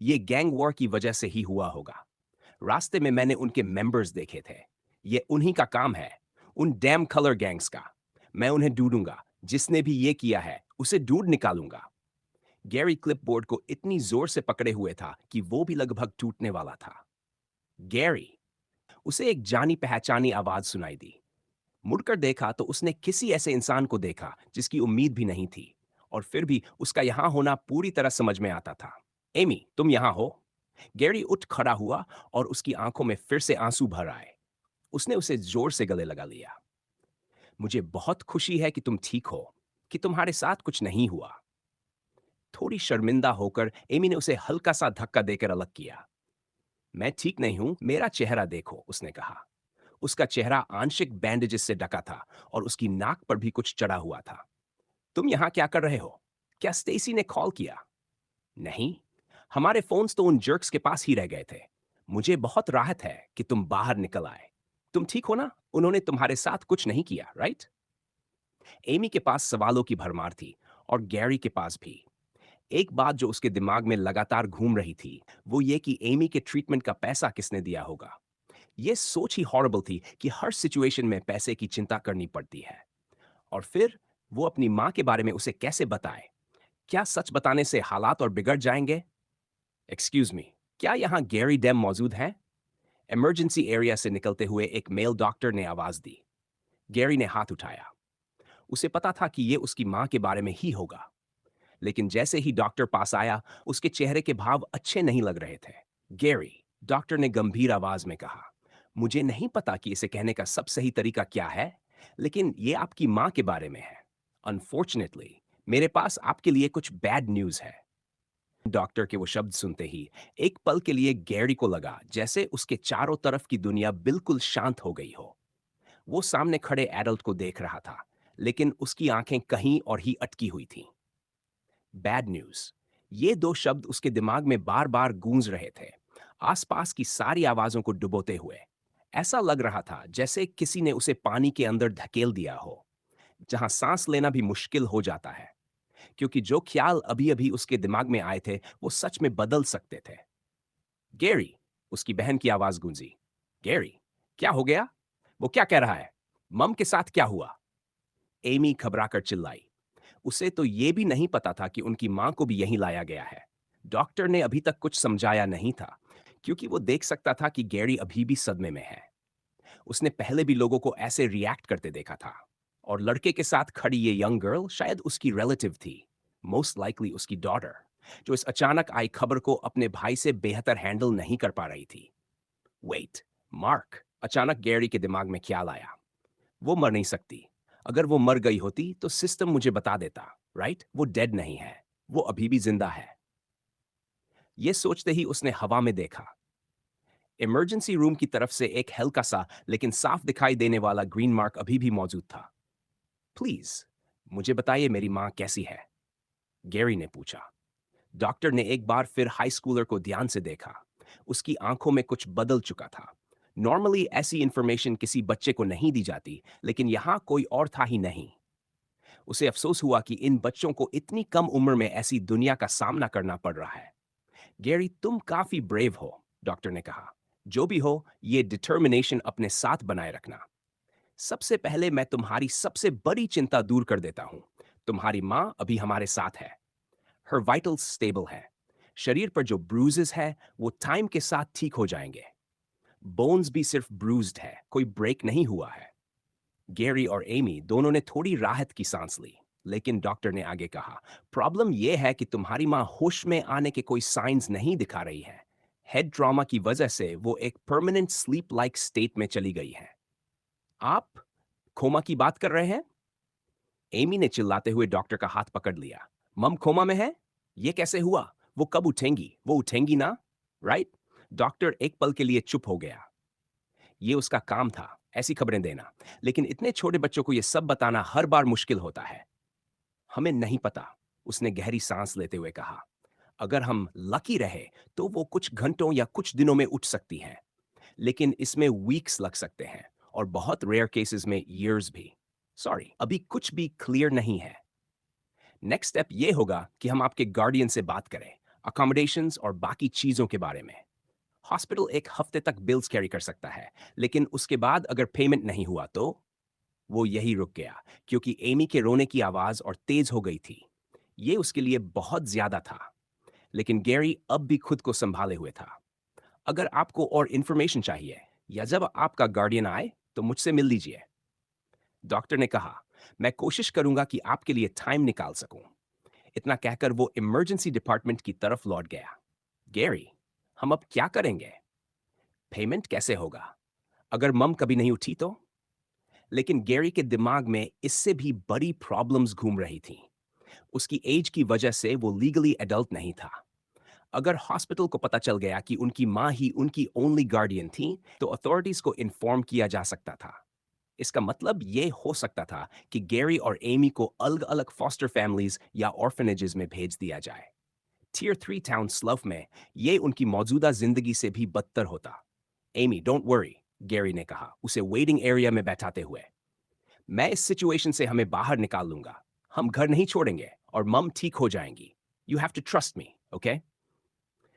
ये गैंग वॉर की वजह से ही हुआ होगा। रास्ते में मैंने उनके मेंबर्स देखे थे। ये उन्हीं का काम है, उन डैम कलर गैंग्स का। मैं उन्हें ढूंढूंगा। जिसने भी ये किया है उसे ढूंढ निकालूंगा। गैरी क्लिपबोर्ड को इतनी जोर से पकड़े हुए था कि वो भी लगभग टूटने वाला था। गैरी। उसे एक जानी पहचानी आवाज सुनाई दी। मुड़कर देखा तो उसने किसी ऐसे इंसान को देखा जिसकी उम्मीद भी नहीं थी, और फिर भी उसका यहां होना पूरी तरह समझ में आता था। एमी, तुम यहां हो? गैरी उठ खड़ा हुआ और उसकी आंखों में फिर से आंसू भर आए। उसने उसे जोर से गले लगा लिया। मुझे बहुत खुशी है कि तुम ठीक हो, कि तुम्हारे साथ कुछ नहीं हुआ। थोड़ी शर्मिंदा होकर एमी ने उसे हल्का सा धक्का देकर अलग किया। मैं ठीक नहीं हूं, मेरा चेहरा देखो, उसने कहा। उसका चेहरा आंशिक बैंडेजेस से ढका था और उसकी नाक पर भी कुछ चढ़ा हुआ था। तुम यहां क्या कर रहे हो? क्या स्टेसी ने कॉल किया? नहीं, हमारे फोन्स तो उन जर्क्स के पास ही रह गए थे। मुझे बहुत राहत है कि तुम बाहर निकल आए। तुम ठीक हो ना? उन्होंने तुम्हारे साथ कुछ नहीं किया, राइट? एमी के पास सवालों की भरमार थी, और गैरी के पास भी। एक बात जो उसके दिमाग में लगातार घूम रही थी, वो ये कि एमी के ट्रीटमेंट का पैसा किसने दिया होगा। ये सोच ही हॉरिबल थी कि हर सिचुएशन में पैसे की चिंता करनी पड़ती है। और फिर वो अपनी माँ के बारे में उसे कैसे बताए? क्या सच बताने से हालात और बिगड़ जाएंगे? एक्सक्यूज मी, क्या यहाँ गैरी डेम मौजूद है? इमरजेंसी एरिया से निकलते हुए एक मेल डॉक्टर ने आवाज दी। गैरी ने हाथ उठाया। उसे पता था कि ये उसकी माँ के बारे में ही होगा। लेकिन जैसे ही डॉक्टर पास आया, उसके चेहरे के भाव अच्छे नहीं लग रहे थे। गैरी, डॉक्टर ने गंभीर आवाज में कहा, मुझे नहीं पता कि इसे कहने का सब सही तरीका क्या है, लेकिन ये आपकी माँ के बारे में है। अनफॉर्चुनेटली, मेरे पास आपके लिए कुछ बैड न्यूज है। डॉक्टर के वो शब्द सुनते ही एक पल के लिए गैरी को लगा जैसे उसके चारों तरफ की दुनिया बिल्कुल शांत हो गई हो। वो सामने खड़े एडल्ट को देख रहा था, लेकिन उसकी आंखें कहीं और ही अटकी हुई थीं। Bad news. ये दो शब्द उसके दिमाग में बार बार गूंज रहे थे, आसपास की सारी आवाजों को डुबोते हुए। ऐसा लग रहा था जैसे किसी ने उसे पानी के अंदर धकेल दिया हो, जहां सांस लेना भी मुश्किल हो जाता है, क्योंकि जो ख्याल अभी अभी उसके दिमाग में आए थे वो सच में बदल सकते थे। गैरी, उसकी बहन की आवाज गूंजी। गैरी, क्या हो गया? वो क्या कह रहा है? मम के साथ क्या हुआ? एमी घबराकर चिल्लाई। उसे तो ये भी नहीं पता था कि उनकी मां को भी यहीं लाया गया है। डॉक्टर ने अभी तक कुछ समझाया नहीं था, क्योंकि वो देख सकता था कि गैरी अभी भी सदमे में है। उसने पहले भी लोगों को ऐसे रिएक्ट करते देखा था, और लड़के के साथ खड़ी ये यंग गर्ल शायद उसकी रिलेटिव थी, मोस्ट लाइकली उसकी डॉटर, जो इस अचानक आई खबर को अपने भाई से बेहतर हैंडल नहीं कर पा रही थी। वेट, मार्क, अचानक गैरी के दिमाग में ख्याल आया। वो मर नहीं सकती। अगर वो मर गई होती तो सिस्टम मुझे बता देता, राइट? वो डेड नहीं है, वो अभी भी जिंदा है। ये सोचते ही उसने हवा में देखा। इमरजेंसी रूम की तरफ से एक हल्का सा लेकिन साफ दिखाई देने वाला ग्रीन मार्क अभी भी मौजूद था। प्लीज, मुझे बताइए मेरी माँ कैसी है? गैरी ने पूछा। डॉक्टर ने एक बार फिर हाई स्कूलर को ध्यान से देखा। उसकी आंखों में कुछ बदल चुका था। नॉर्मली ऐसी इंफॉर्मेशन किसी बच्चे को नहीं दी जाती, लेकिन यहां कोई और था ही नहीं। उसे अफसोस हुआ कि इन बच्चों को इतनी कम उम्र में ऐसी दुनिया का सामना करना पड़ रहा है। गैरी, तुम काफी ब्रेव हो, डॉक्टर ने कहा। जो भी हो, ये डिटर्मिनेशन अपने साथ बनाए रखना। सबसे पहले मैं तुम्हारी सबसे बड़ी चिंता दूर कर देता हूं। तुम्हारी माँ अभी हमारे साथ है। हर वाइटल्स स्टेबल है। शरीर पर जो ब्रूजेस है वो टाइम के साथ ठीक हो जाएंगे। बोन्स भी सिर्फ ब्रूज्ड है, कोई ब्रेक नहीं हुआ है। गैरी और एमी दोनों ने थोड़ी राहत की सांस ली, लेकिन डॉक्टर ने आगे कहा, प्रॉब्लम यह है कि तुम्हारी माँ होश में आने के कोई साइंस नहीं दिखा रही है। हेड ट्रॉमा की वजह से वो एक परमानेंट स्लीप लाइक स्टेट में चली गई है। आप कोमा की बात कर रहे हैं? एमी ने चिल्लाते हुए डॉक्टर का हाथ पकड़ लिया। मम कोमा में है? ये कैसे हुआ? वो कब उठेंगी? वो उठेंगी ना, राइट? डॉक्टर एक पल के लिए चुप हो गया। ये उसका काम था, ऐसी खबरें देना, लेकिन इतने छोटे बच्चों को ये सब बताना हर बार मुश्किल होता है। हमें नहीं पता, उसने गहरी सांस लेते हुए कहा। अगर हम लकी रहे तो वो कुछ घंटों या कुछ दिनों में उठ सकती हैं, लेकिन इसमें वीक्स लग सकते हैं, और बहुत रेयर केसेस में ईयर्स भी। सॉरी, अभी कुछ भी क्लियर नहीं है। नेक्स्ट स्टेप ये होगा कि हम आपके गार्डियन से बात करें, अकोमोडेशंस और बाकी चीज़ों के बारे में। हॉस्पिटल एक हफ्ते तक बिल्स कैरी कर सकता है, लेकिन उसके बाद अगर पेमेंट नहीं हुआ तो वो यही रुक गया, क्योंकि एमी के रोने की आवाज़ और तेज़ हो गई थी। ये उसके लिए बहुत ज़्यादा था, लेकिन गैरी अब भी खुद को संभाले हुए था। अगर आपको और इन्फॉर्मेशन चाहिए या जब आपका गार्डियन आए, तो मुझसे मिल लीजिए। डॉक्टर ने कहा, मैं कोशिश करूंगा कि आपके लिए टाइम निकाल सकूं। इतना कहकर वो इमरजेंसी डिपार्टमेंट की तरफ लौट गया। गैरी, हम अब क्या करेंगे? पेमेंट कैसे होगा? अगर मम कभी नहीं उठी तो? लेकिन गैरी के दिमाग में इससे भी बड़ी प्रॉब्लम्स घूम रही थीं। उसकी एज की वजह से वो लीगली एडल्ट नहीं था। अगर हॉस्पिटल को पता चल गया कि उनकी माँ ही उनकी ओनली गार्डियन थी, तो अथॉरिटीज को इन्फॉर्म किया जा सकता था। इसका मतलब ये हो सकता था कि गैरी और एमी को अलग-अलग फॉस्टर फैमिलीज या ऑर्फनेजेस में भेज दिया जाए। टियर 3 टाउन स्लफ में ये उनकी मौजूदा जिंदगी से भी बदतर होता। एमी, डोंट वरी, गैरी ने कहा, उसे वेटिंग एरिया में बैठाते हुए। मैं इस सिचुएशन से हमें बाहर निकाल लूंगा। हम घर नहीं छोड़ेंगे और मम ठीक हो जाएंगी। You have to trust me, okay?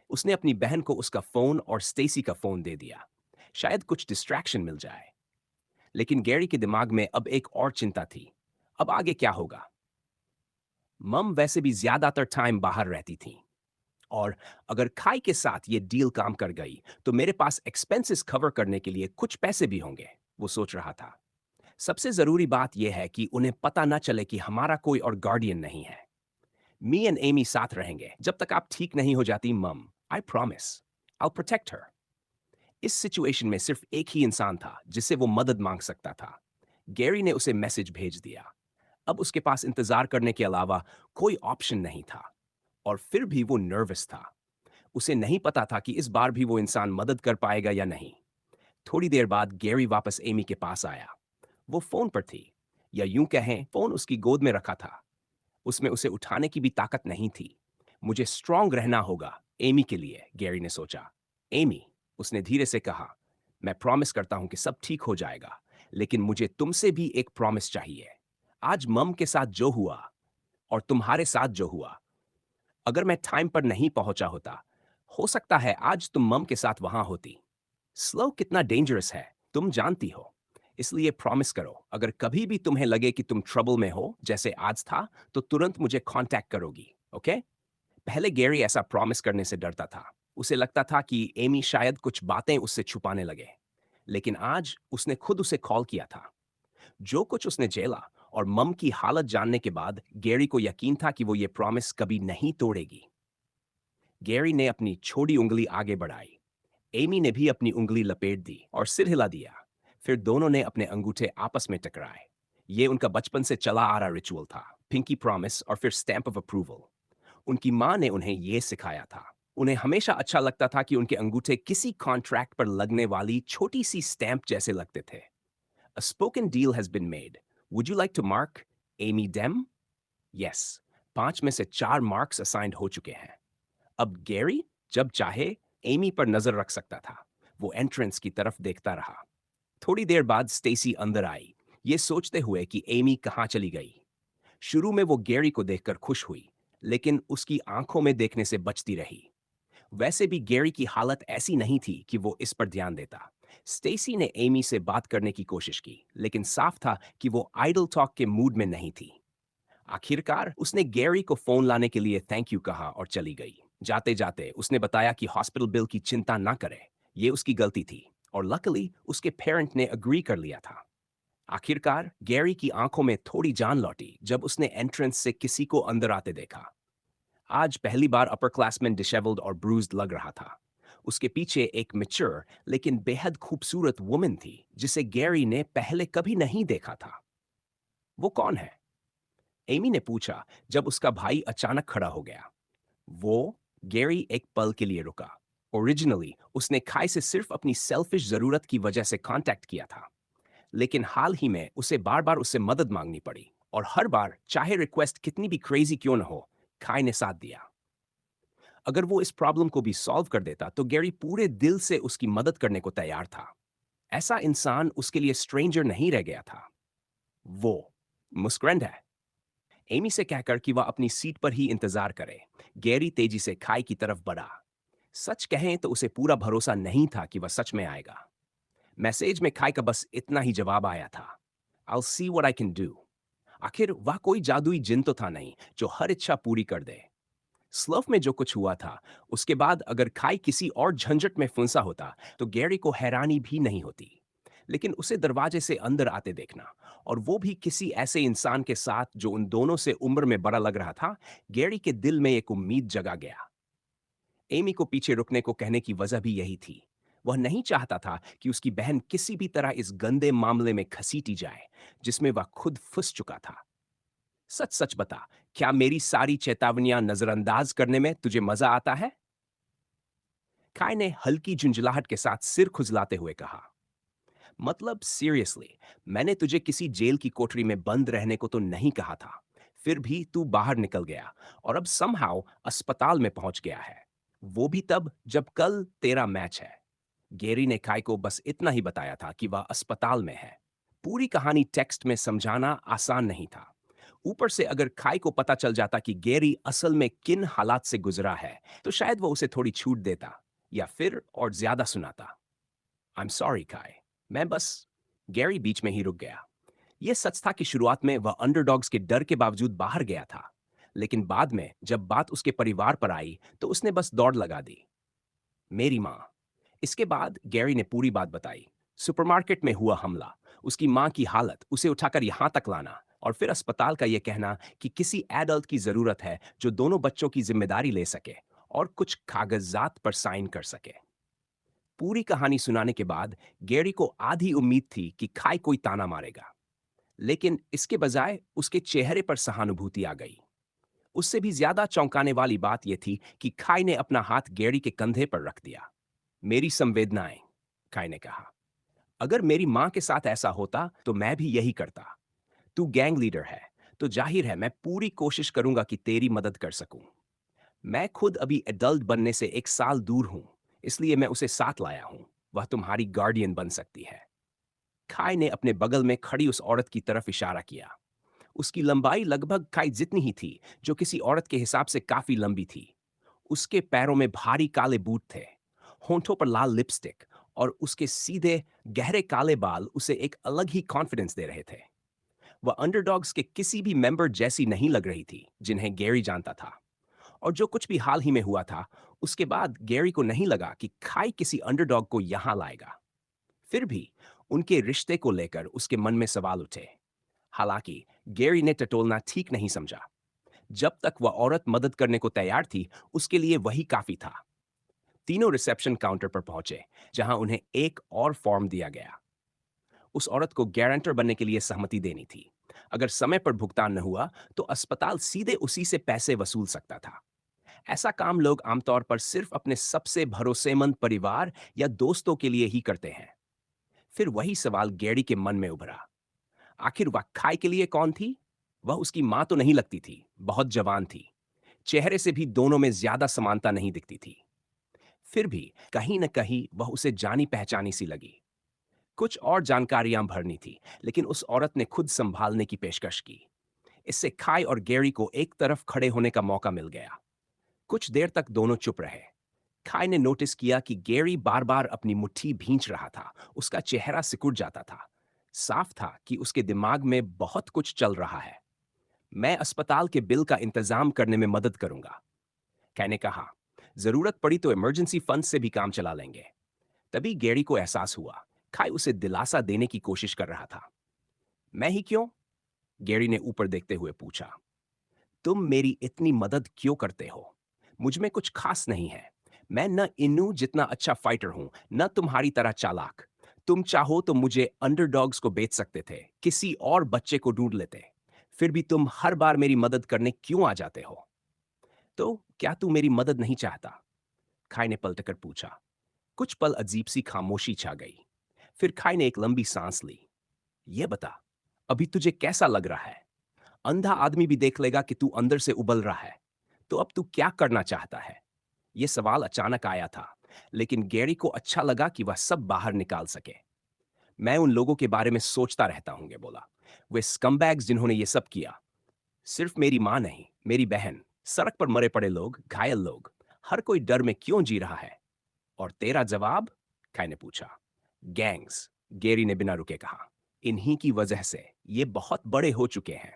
उसने अपनी बहन को उसका फोन और स्टेसी का फोन दे दिया। शायद कुछ डिस्ट्रैक्शन मिल जाए। लेकिन गैरी के दिमाग में अब एक और चिंता थी। अब आगे क्या होगा? मम वैसे भी ज्यादातर टाइम बाहर रहती थी, और अगर खाई के साथ ये डील काम कर गई, तो मेरे पास एक्सपेंसेस कवर करने के लिए कुछ पैसे भी होंगे, वो सोच रहा था। सबसे जरूरी बात यह है कि उन्हें पता न चले कि हमारा कोई और गार्डियन नहीं है। मी एंड एमी साथ रहेंगे जब तक आप ठीक नहीं हो जाती मम। आई प्रॉमिस, आई प्रोटेक्ट हर। इस सिचुएशन में सिर्फ एक ही इंसान था जिससे वो मदद मांग सकता था। गैरी ने उसे मैसेज भेज दिया। अब उसके पास इंतजार करने के अलावा कोई ऑप्शन नहीं था, और फिर भी वो नर्वस था। उसे नहीं पता था कि इस बार भी वो इंसान मदद कर पाएगा या नहीं। थोड़ी देर बाद गैरी वापस एमी के पास आया। वो फोन पर थी, या यूं कहें फोन उसकी गोद में रखा था। उसमें उसे उठाने की भी ताकत नहीं थी। मुझे स्ट्रांग रहना होगा एमी के लिए, गैरी ने सोचा। एमी, उसने धीरे से कहा, मैं प्रॉमिस करता हूं कि सब ठीक हो जाएगा, लेकिन मुझे तुमसे भी एक प्रॉमिस चाहिए। आज मम के साथ जो हुआ और तुम्हारे साथ जो हुआ, अगर मैं टाइम पर नहीं पहुंचा होता, हो सकता है आज तुम मम के साथ वहां होती। स्लो कितना डेंजरस है, तुम जानती हो। इसलिए प्रॉमिस करो, अगर कभी भी तुम्हें लगे कि तुम ट्रबल में हो, जैसे आज था, तो तुरंत मुझे कांटेक्ट करोगी, ओके? पहले गैरी ऐसा प्रॉमिस करने से डरता था। उसे लगता था कि एमी शायद कुछ बातें उससे छुपाने लगे। लेकिन आज उसने खुद उसे कॉल किया था। जो कुछ उसने झेला और मम की हालत जानने के बाद गैरी को यकीन था कि वो ये प्रॉमिस कभी नहीं तोड़ेगी। गैरी ने अपनी छोटी उंगली आगे बढ़ाई। एमी ने भी अपनी उंगली लपेट दी और सिर हिला दिया। फिर दोनों ने अपने अंगूठे आपस में टकराए। ये उनका बचपन से चला आ रहा रिचुअल था, पिंकी प्रॉमिस और फिर स्टैंप ऑफ अप्रूवल। उनकी माँ ने उन्हें ये सिखाया था। उन्हें हमेशा अच्छा लगता था कि उनके अंगूठे किसी कॉन्ट्रैक्ट पर लगने वाली छोटी सी स्टैंप जैसे लगते थे। A spoken deal has been made. Would you like to mark Amy Dem? Yes. 5 में से 4 मार्क्स असाइंड हो चुके हैं। अब गैरी जब चाहे एमी पर नजर रख सकता था। वो एंट्रेंस की तरफ देखता रहा। थोड़ी देर बाद स्टेसी अंदर आई, ये सोचते हुए कि एमी कहाँ चली गई। शुरू में वो गैरी को देखकर खुश हुई, लेकिन उसकी आंखों में देखने से बचती रही। वैसे भी गैरी की हालत ऐसी नहीं थी कि वो इस पर ध्यान देता। स्टेसी ने एमी से बात करने की कोशिश की, लेकिन साफ था कि वो आइडल टॉक के मूड में नहीं थी। आखिरकार उसने गैरी को फोन लाने के लिए थैंक यू कहा और चली गई। जाते जाते उसने बताया कि हॉस्पिटल बिल की चिंता ना करे, ये उसकी गलती थी, और लकीली उसके पेरेंट ने अग्री कर लिया था। आखिरकार गैरी की आंखों में थोड़ी जान लौटी जब उसने एंट्रेंस से किसी को अंदर आते देखा। आज पहली बार अपर क्लासमैन डिशेवल्ड और ब्रूज्ड लग रहा था। उसके पीछे एक मैच्योर लेकिन बेहद खूबसूरत वुमन थी जिसे गैरी ने पहले कभी नहीं देखा था। वो कौन है? एमी ने पूछा जब उसका भाई अचानक खड़ा हो गया। वो गैरी एक पल के लिए रुका। ओरिजिनली उसने खाई से सिर्फ अपनी सेल्फिश जरूरत की वजह से कांटेक्ट किया था, लेकिन हाल ही में उसे बार बार उससे मदद मांगनी पड़ी, और हर बार चाहे रिक्वेस्ट कितनी भी क्रेजी क्यों न हो, खाई ने साथ दिया। अगर वो इस प्रॉब्लम को भी सॉल्व कर देता, तो गैरी पूरे दिल से उसकी मदद करने को तैयार था। ऐसा इंसान उसके लिए स्ट्रेंजर नहीं रह गया था। वो मुस्कुरांड है। एमी से कहकर कि वह अपनी सीट पर ही इंतजार करे, गैरी तेजी से खाई की तरफ बढ़ा। सच कहें तो उसे पूरा भरोसा नहीं था कि वह सच में आएगा। मैसेज में खाई का बस इतना ही जवाब आया था, I'll see what I can do। आखिर वह कोई जादुई जिन तो था नहीं जो हर इच्छा पूरी कर दे। स्लफ में जो कुछ हुआ था, उसके बाद अगर खाई किसी और झंझट में फंसा होता तो गैरी को हैरानी भी नहीं होती। लेकिन उसे दरवाजे से अंदर आते देखना, और वो भी किसी ऐसे इंसान के साथ जो उन दोनों से उम्र में बड़ा लग रहा था, गैरी के दिल में एक उम्मीद जगा गया। एमी को पीछे रुकने को कहने की वजह भी यही थी। वह नहीं चाहता था कि उसकी बहन किसी भी तरह इस गंदे मामले में घसीटी जाए जिसमें वह खुद फंस चुका था। सच सच बता, क्या मेरी सारी चेतावनियां नजरअंदाज करने में तुझे मजा आता है? काय ने हल्की झुंझलाहट के साथ सिर खुजलाते हुए कहा, मतलब सीरियसली, मैंने तुझे किसी जेल की कोठरी में बंद रहने को तो नहीं कहा था। फिर भी तू बाहर निकल गया और अब समहाउ अस्पताल में पहुंच गया है। वो भी तब जब कल तेरा मैच है। गेरी ने काय को बस इतना ही बताया था कि वह अस्पताल में है। पूरी कहानी टेक्स्ट में समझाना आसान नहीं था। ऊपर से अगर खाई को पता चल जाता कि गेरी असल में किन हालात से गुजरा है, तो शायद वो उसे थोड़ी छूट देता या फिर और ज्यादा सुनाता। आई एम सॉरी काय, मैं बस। गैरी बीच में ही रुक गया। यह सच था कि शुरुआत में वह अंडरडॉग्स के डर के बावजूद बाहर गया था, लेकिन बाद में जब बात उसके परिवार पर आई तो उसने बस दौड़ लगा दी। मेरी माँ। इसके बाद गैरी ने पूरी बात बताई। सुपरमार्केट में हुआ हमला, उसकी माँ की हालत, उसे उठाकर यहाँ तक लाना, और फिर अस्पताल का यह कहना कि किसी एडल्ट की जरूरत है जो दोनों बच्चों की जिम्मेदारी ले सके और कुछ कागजात पर साइन कर सके। पूरी कहानी सुनाने के बाद गैरी को आधी उम्मीद थी कि खाई कोई ताना मारेगा, लेकिन इसके बजाय उसके चेहरे पर सहानुभूति आ गई। उससे भी ज्यादा चौंकाने वाली बात यह थी कि खाई ने अपना हाथ गैरी के कंधे पर रख दिया। मेरी संवेदनाएं, खाई ने कहा। अगर मेरी मां के साथ ऐसा होता तो मैं भी यही करता। तू गैंग लीडर है, तो जाहिर है मैं पूरी कोशिश करूंगा कि तेरी मदद कर सकूं। मैं खुद अभी एडल्ट बनने से 1 साल दूर हूं, इसलिए मैं उसे साथ लाया हूं। वह तुम्हारी गार्डियन बन सकती है। खाई ने अपने बगल में खड़ी उस औरत की तरफ इशारा किया। उसकी लंबाई लगभग खाई जितनी ही थी, जो किसी औरत के हिसाब से काफी लंबी थी। उसके पैरों में भारी काले बूट थे, होंठों पर लाल लिपस्टिक, और उसके सीधे गहरे काले बाल उसे एक अलग ही कॉन्फिडेंस दे रहे थे। वह अंडरडॉग्स के किसी भी मेंबर जैसी नहीं लग रही थी जिन्हें गैरी जानता था। और जो कुछ भी हाल ही में हुआ था, उसके बाद गैरी को नहीं लगा कि खाई किसी अंडरडॉग को यहां लाएगा। फिर भी उनके रिश्ते को लेकर उसके मन में सवाल उठे। हालांकि गैरी ने टटोलना ठीक नहीं समझा। जब तक वह औरत मदद करने को तैयार थी, उसके लिए वही काफी था। तीनों रिसेप्शन काउंटर पर पहुंचे, जहां उन्हें एक और फॉर्म दिया गया। उस औरत को गारंटर बनने के लिए सहमति देनी थी। अगर समय पर भुगतान न हुआ तो अस्पताल सीधे उसी से पैसे वसूल सकता था। ऐसा काम लोग आमतौर पर सिर्फ अपने सबसे भरोसेमंद परिवार या दोस्तों के लिए ही करते हैं। फिर वही सवाल गैरी के मन में उभरा। आखिर वह खाई के लिए कौन थी? वह उसकी मां तो नहीं लगती थी, बहुत जवान थी। चेहरे से भी दोनों में ज्यादा समानता नहीं दिखती थी। फिर भी कहीं न कहीं वह उसे जानी पहचानी सी लगी। कुछ और जानकारियां भरनी थी, लेकिन उस औरत ने खुद संभालने की पेशकश की। इससे खाई और गैरी को एक तरफ खड़े होने का मौका मिल गया। कुछ देर तक दोनों चुप रहे। खाई ने नोटिस किया कि गैरी बार बार अपनी मुट्ठी भींच रहा था, उसका चेहरा सिकुड़ जाता था। साफ था कि उसके दिमाग में बहुत कुछ चल रहा है। मैं अस्पताल के बिल का इंतजाम करने में मदद करूंगा, खाई ने कहा। जरूरत पड़ी तो इमरजेंसी फंड से भी काम चला लेंगे। तभी गैरी को एहसास हुआ, खाई उसे दिलासा देने की कोशिश कर रहा था। मैं ही क्यों? गैरी ने ऊपर देखते हुए पूछा। तुम मेरी इतनी मदद क्यों करते हो? मुझ में कुछ खास नहीं है। मैं न इन्नू जितना अच्छा फाइटर हूं, न तुम्हारी तरह चालाक। तुम चाहो तो मुझे अंडरडॉग्स को बेच सकते थे, किसी और बच्चे को ढूंढ लेते। फिर भी तुम हर बार मेरी मदद करने क्यों आ जाते हो? तो क्या तू मेरी मदद नहीं चाहता? खाई ने पलटकर पूछा। कुछ पल अजीब सी खामोशी छा गई। फिर खाई ने एक लंबी सांस ली। ये बता, अभी तुझे कैसा लग रहा है? अंधा आदमी भी देख लेगा कि तू अंदर से उबल रहा है। तो अब तू क्या करना चाहता है? यह सवाल अचानक आया था, लेकिन गैरी को अच्छा लगा कि वह सब बाहर निकाल सके। मैं उन लोगों के बारे में सोचता रहता हूं, बोला। वे स्कमबैग्स जिन्होंने ये सब किया। सिर्फ मेरी माँ नहीं, मेरी बहन, सड़क पर मरे पड़े लोग, घायल लोग, हर कोई डर में क्यों जी रहा है? और तेरा जवाब? काय ने पूछा। गैंग्स, गेरी ने बिना रुके कहा। इन्हीं की वजह से ये बहुत बड़े हो चुके हैं।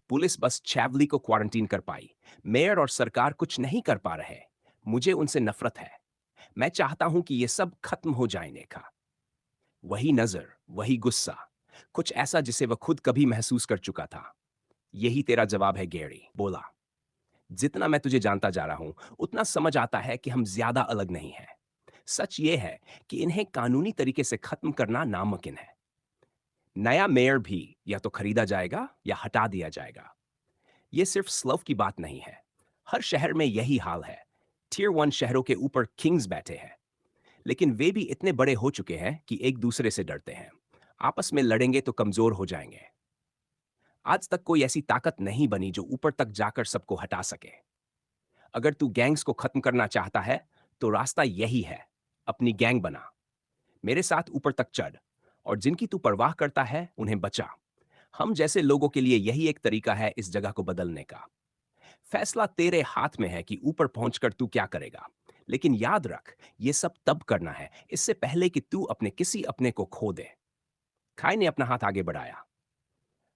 पुलिस बस चैवली को क्वारंटीन कर पाई। मेयर और सरकार कुछ नहीं कर पा रहे। मुझे उनसे नफरत है। मैं चाहता हूं कि ये सब खत्म हो जाए नेका। वही नजर, वही गुस्सा, कुछ ऐसा जिसे वह खुद कभी महसूस कर चुका था। यही तेरा जवाब है, गैरी बोला। जितना मैं तुझे जानता जा रहा हूं, उतना समझ आता है कि हम ज्यादा अलग नहीं हैं। सच ये है कि इन्हें कानूनी तरीके से खत्म करना नामुमकिन है। नया मेयर भी या तो खरीदा जाएगा या हटा दिया जाएगा। ये सिर्फ स्लव की बात नहीं है। हर शहर में यही हाल है। टियर 1 शहरों के ऊपर किंग्स बैठे हैं, लेकिन वे भी इतने बड़े हो चुके हैं कि एक दूसरे से डरते हैं। आपस में लड़ेंगे तो कमजोर हो जाएंगे। आज तक कोई ऐसी ताकत नहीं बनी जो ऊपर तक जाकर सबको हटा सके। अगर तू गैंग्स को खत्म करना चाहता है, तो रास्ता यही है। अपनी गैंग बना, मेरे साथ ऊपर तक चढ़, और जिनकी तू परवाह करता है उन्हें बचा। हम जैसे लोगों के लिए यही एक तरीका है इस जगह को बदलने का। फैसला तेरे हाथ में है कि ऊपर पहुंचकर तू क्या करेगा। लेकिन याद रख, ये सब तब करना है, इससे पहले कि तू अपने किसी अपने को खो दे। खाई ने अपना हाथ आगे बढ़ाया।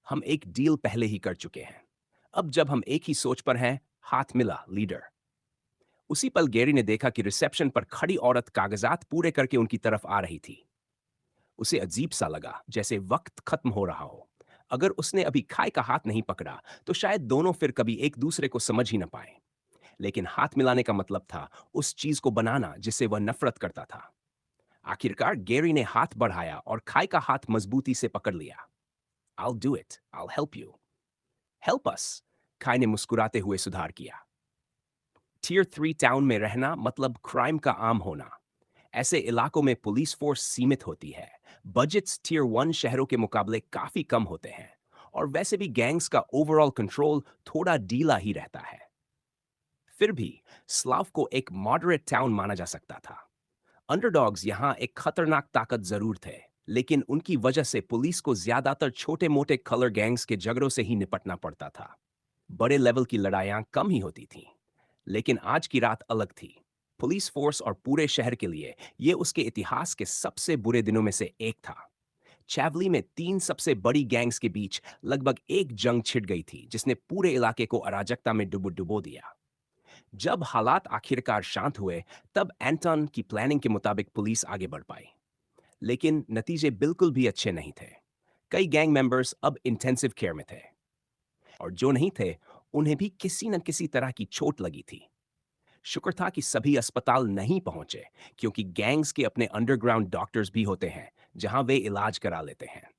हम एक डील पहले ही कर चुके हैं। अब जब हम एक ही सोच पर हैं, हाथ मिला लीडर। उसी पल गैरी ने देखा कि रिसेप्शन पर खड़ी औरत कागजात पूरे करके उनकी तरफ आ रही थी। उसे अजीब सा लगा, जैसे वक्त खत्म हो रहा हो। अगर उसने अभी खाई का हाथ नहीं पकड़ा, तो शायद दोनों फिर कभी एक दूसरे को समझ ही न पाए। लेकिन हाथ मिलाने का मतलब था उस चीज को बनाना जिससे वह नफरत करता था। आखिरकार गैरी ने हाथ बढ़ाया और खाई का हाथ मजबूती से पकड़ लिया। I'll do it. I'll help you. Help us. खाई ने मुस्कुराते हुए सुधार किया। टियर 3 टाउन में रहना मतलब क्राइम का आम होना। ऐसे इलाकों में पुलिस फोर्स सीमित होती है। बजट्स टियर 1 शहरों के मुकाबले काफी कम होते हैं, और वैसे भी गैंग्स का ओवरऑल कंट्रोल थोड़ा ढीला ही रहता है। फिर भी स्लाव को एक मॉडरेट टाउन माना जा सकता था। अंडरडॉग्स यहां एक खतरनाक ताकत जरूर थे, लेकिन उनकी वजह से पुलिस को ज्यादातर छोटे मोटे कलर गैंग्स के झगड़ों से ही निपटना पड़ता था। बड़े लेवल की लड़ाइयां कम ही होती थीं। लेकिन आज की रात अलग थी। पुलिस फोर्स और पूरे शहर के लिए ये उसके इतिहास के सबसे बुरे दिनों में से एक था। चैवली में 3 सबसे बड़ी गैंग्स के बीच लगभग एक जंग छिड़ गई थी, जिसने पूरे इलाके को अराजकता में डुबो डुबो दिया। जब हालात आखिरकार शांत हुए, तब एंटन की प्लानिंग के मुताबिक पुलिस आगे बढ़ पाई। लेकिन नतीजे बिल्कुल भी अच्छे नहीं थे। कई गैंग मेंबर्स अब इंटेंसिव केयर में थे, और जो नहीं थे, उन्हें भी किसी न किसी तरह की चोट लगी थी। शुक्र था कि सभी अस्पताल नहीं पहुंचे, क्योंकि गैंग्स के अपने अंडरग्राउंड डॉक्टर्स भी होते हैं, जहां वे इलाज करा लेते हैं।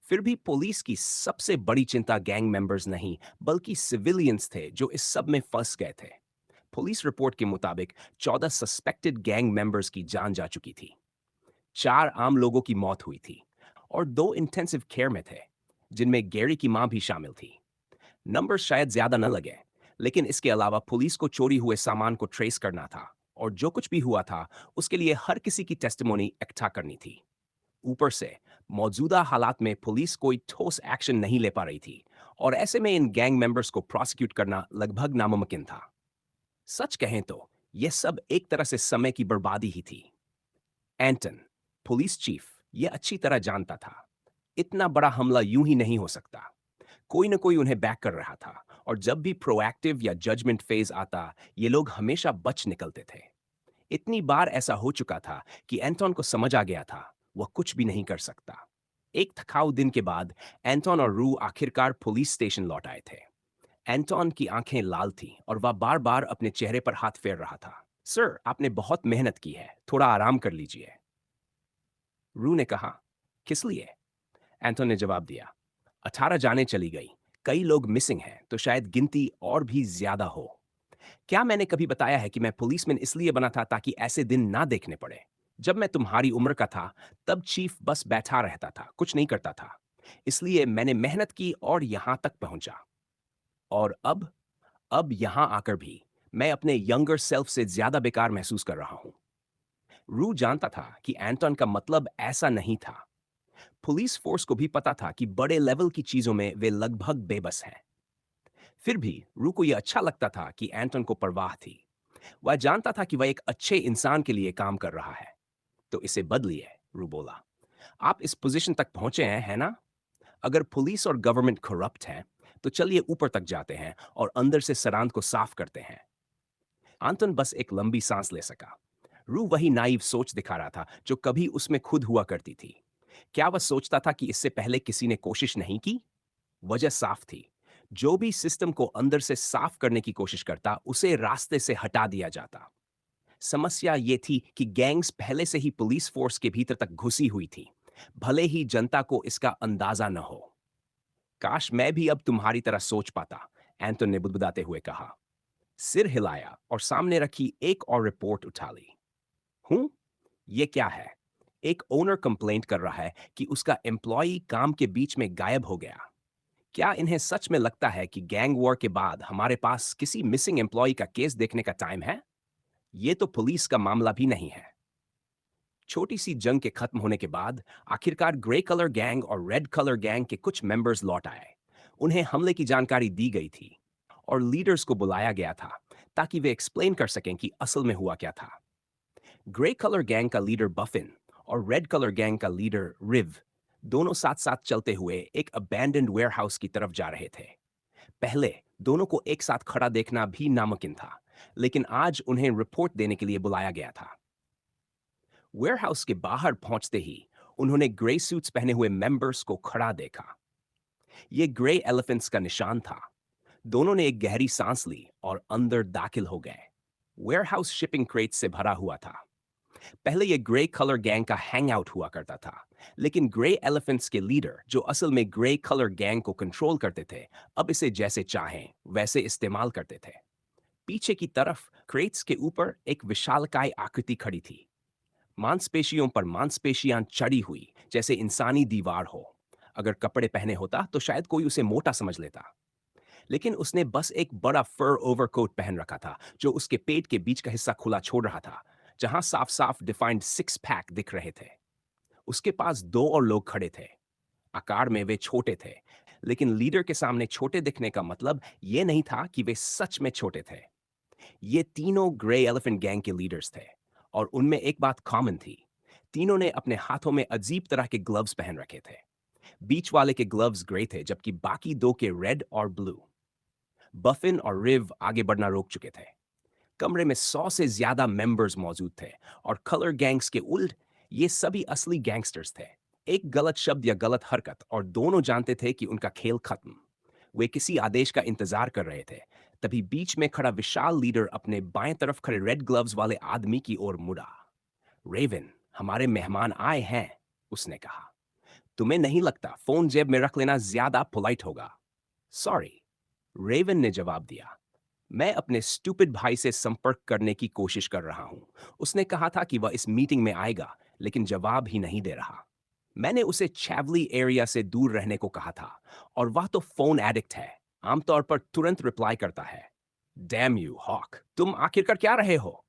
फिर भी पुलिस की सबसे बड़ी चिंता गैंग मेंबर्स नहीं, बल्कि सिविलियंस थे जो इस सब में फंस गए थे। पुलिस रिपोर्ट के मुताबिक 14 सस्पेक्टेड गैंग मेंबर्स की जान जा चुकी थी। 4 आम लोगों की मौत हुई थी, और 2 इंटेंसिव केयर में थे, जिनमें गैरी की मां भी शामिल थी। नंबर शायद ज्यादा न लगे, लेकिन इसके अलावा पुलिस को चोरी हुए सामान को ट्रेस करना था, और जो कुछ भी हुआ था उसके लिए हर किसी की टेस्टिमोनी इकट्ठा करनी थी। ऊपर से मौजूदा हालात में पुलिस कोई ठोस एक्शन नहीं ले पा रही थी, और ऐसे में इन गैंग मेंबर्स को प्रोसिक्यूट करना लगभग नामुमकिन था। सच कहें तो यह सब एक तरह से समय की बर्बादी ही थी। एंटन, पुलिस चीफ, यह अच्छी तरह जानता था, इतना बड़ा हमला यूं ही नहीं हो सकता। कोई न कोई उन्हें बैक कर रहा था, और जब भी प्रोएक्टिव या जजमेंट फेज आता, ये लोग हमेशा बच निकलते थे। इतनी बार ऐसा हो चुका था कि एंटोन को समझ आ गया था वह कुछ भी नहीं कर सकता। एक थकाऊ दिन के बाद एंटोन और रू आखिरकार पुलिस स्टेशन लौट आए थे। एंटोन की आंखें लाल थीं, और वह बार बार अपने चेहरे पर हाथ फेर रहा था। सर, आपने बहुत मेहनत की है, थोड़ा आराम कर लीजिए। रू ने कहा। किस लिए? एंटोन ने जवाब दिया। 18 जाने चली गई, कई लोग मिसिंग हैं, तो शायद गिनती और भी ज्यादा हो। क्या मैंने कभी बताया है कि मैं पुलिसमैन इसलिए बना था ताकि ऐसे दिन ना देखने पड़े? जब मैं तुम्हारी उम्र का था, तब चीफ बस बैठा रहता था, कुछ नहीं करता था। इसलिए मैंने मेहनत की और यहां तक पहुंचा। और अब यहां आकर भी मैं अपने यंगर सेल्फ से ज्यादा बेकार महसूस कर रहा हूं। रू जानता था कि एंटन का मतलब ऐसा नहीं था। पुलिस फोर्स को भी पता था कि बड़े लेवल की चीजों में वे लगभग बेबस हैं। फिर भी रू को यह अच्छा लगता था कि एंटन को परवाह थी। वह जानता था कि वह एक अच्छे इंसान के लिए काम कर रहा है। तो इसे बदलिए, रू बोला। आप इस पोजीशन तक पहुंचे हैं, है ना? अगर पुलिस और गवर्नमेंट करप्ट है, तो चलिए ऊपर तक जाते हैं और अंदर से सरांत को साफ करते हैं। आंटन बस एक लंबी सांस ले सका। रू वही नाइव सोच दिखा रहा था जो कभी उसमें खुद हुआ करती थी। क्या वह सोचता था कि इससे पहले किसी ने कोशिश नहीं की? वजह साफ थी। जो भी सिस्टम को अंदर से साफ करने की कोशिश करता, उसे रास्ते से हटा दिया जाता। समस्या ये थी कि गैंग्स पहले से ही पुलिस फोर्स के भीतर तक घुसी हुई थी, भले ही जनता को इसका अंदाजा न हो। काश मैं भी अब तुम्हारी तरह सोच पाता, एंटन ने बुदबुदाते हुए कहा। सिर हिलाया और सामने रखी एक और रिपोर्ट उठा ली। हूं? ये क्या है? एक ओनर कंप्लेंट कर रहा है कि उसका एम्प्लॉई काम के बीच में गायब हो गया। क्या इन्हें सच में लगता है कि गैंग वॉर के बाद हमारे पास किसी मिसिंग एम्प्लॉय का केस देखने का टाइम है? ये तो पुलिस का मामला भी नहीं है। छोटी सी जंग के खत्म होने के बाद आखिरकार ग्रे कलर गैंग और रेड कलर गैंग के कुछ मेंबर्स लौट आए। उन्हें हमले की जानकारी दी गई थी और लीडर्स को बुलाया गया था ताकि वे एक्सप्लेन कर सकें कि असल में हुआ क्या था। ग्रे कलर गैंग का लीडर बफिन और रेड कलर गैंग का लीडर रिव दोनों साथ साथ चलते हुए एक अबैंडन्ड वेयरहाउस की तरफ जा रहे थे। पहले दोनों को एक साथ खड़ा देखना भी नामुमकिन था, लेकिन आज उन्हें रिपोर्ट देने के लिए बुलाया गया था। वेयरहाउस के बाहर पहुंचते ही उन्होंने ग्रे सूट्स पहने हुए मेंबर्स को खड़ा देखा। ये ग्रे एलिफेंट्स का निशान था। दोनों ने एक गहरी सांस ली और अंदर दाखिल हो गए। वेयरहाउस शिपिंग क्रेट से भरा हुआ था। पहले ये ग्रे कलर गैंग का हैंग आउट हुआ करता था, लेकिन ग्रे एलिफेंट्स के लीडर, जो असल में ग्रे कलर गैंग को कंट्रोल करते थे, अब इसे जैसे चाहें वैसे इस्तेमाल करते थे। पीछे की तरफ क्रेट्स के ऊपर एक विशालकाय आकृति खड़ी थी। मांसपेशियों पर मांसपेशियां चढ़ी हुई, जैसे इंसानी दीवार हो। अगर कपड़े पहने होता तो शायद कोई उसे मोटा समझ लेता, लेकिन उसने बस एक बड़ा फर ओवरकोट पहन रखा था जो उसके पेट के बीच का हिस्सा खुला छोड़ रहा था, जहां साफ साफ डिफाइंड सिक्स पैक दिख रहे थे। उसके पास दो और लोग खड़े थे। आकार में वे छोटे थे, लेकिन लीडर के सामने छोटे दिखने का मतलब यह नहीं था कि वे सच में छोटे थे। ये तीनों ग्रे एलिफेंट गैंग के लीडर्स थे, और उनमें एक बात कॉमन थी। तीनों ने अपने हाथों में अजीब तरह के ग्लव्स पहन रखे थे। बीच वाले के ग्लव्स ग्रे थे, जबकि बाकी दो के रेड और ब्लू। बफिन और रिव आगे बढ़ना रोक चुके थे। कमरे में 100 से ज्यादा मेंबर्स मौजूद थे, और कलर गैंग्स के उल्ट ये सभी असली गैंगस्टर्स थे। एक गलत शब्द या गलत हरकत और दोनों जानते थे कि उनका खेल खत्म। वे किसी आदेश का इंतजार कर रहे थे। तभी बीच में खड़ा विशाल लीडर अपने बाएं तरफ खड़े रेड ग्लव्स वाले आदमी की ओर मुड़ा। रेवन, हमारे मेहमान आए हैं, उसने कहा। तुम्हें नहीं लगता फोन जेब में रख लेना ज्यादा पोलाइट होगा? सॉरी, रेवन ने जवाब दिया। मैं अपने स्टूपिड भाई से संपर्क करने की कोशिश कर रहा हूं। उसने कहा था कि वह इस मीटिंग में आएगा, लेकिन जवाब ही नहीं दे रहा। मैंने उसे चैवली एरिया से दूर रहने को कहा था, और वह तो फोन एडिक्ट है, आमतौर पर तुरंत रिप्लाई करता है। डैम यू हॉक, तुम आखिरकार क्या रहे हो?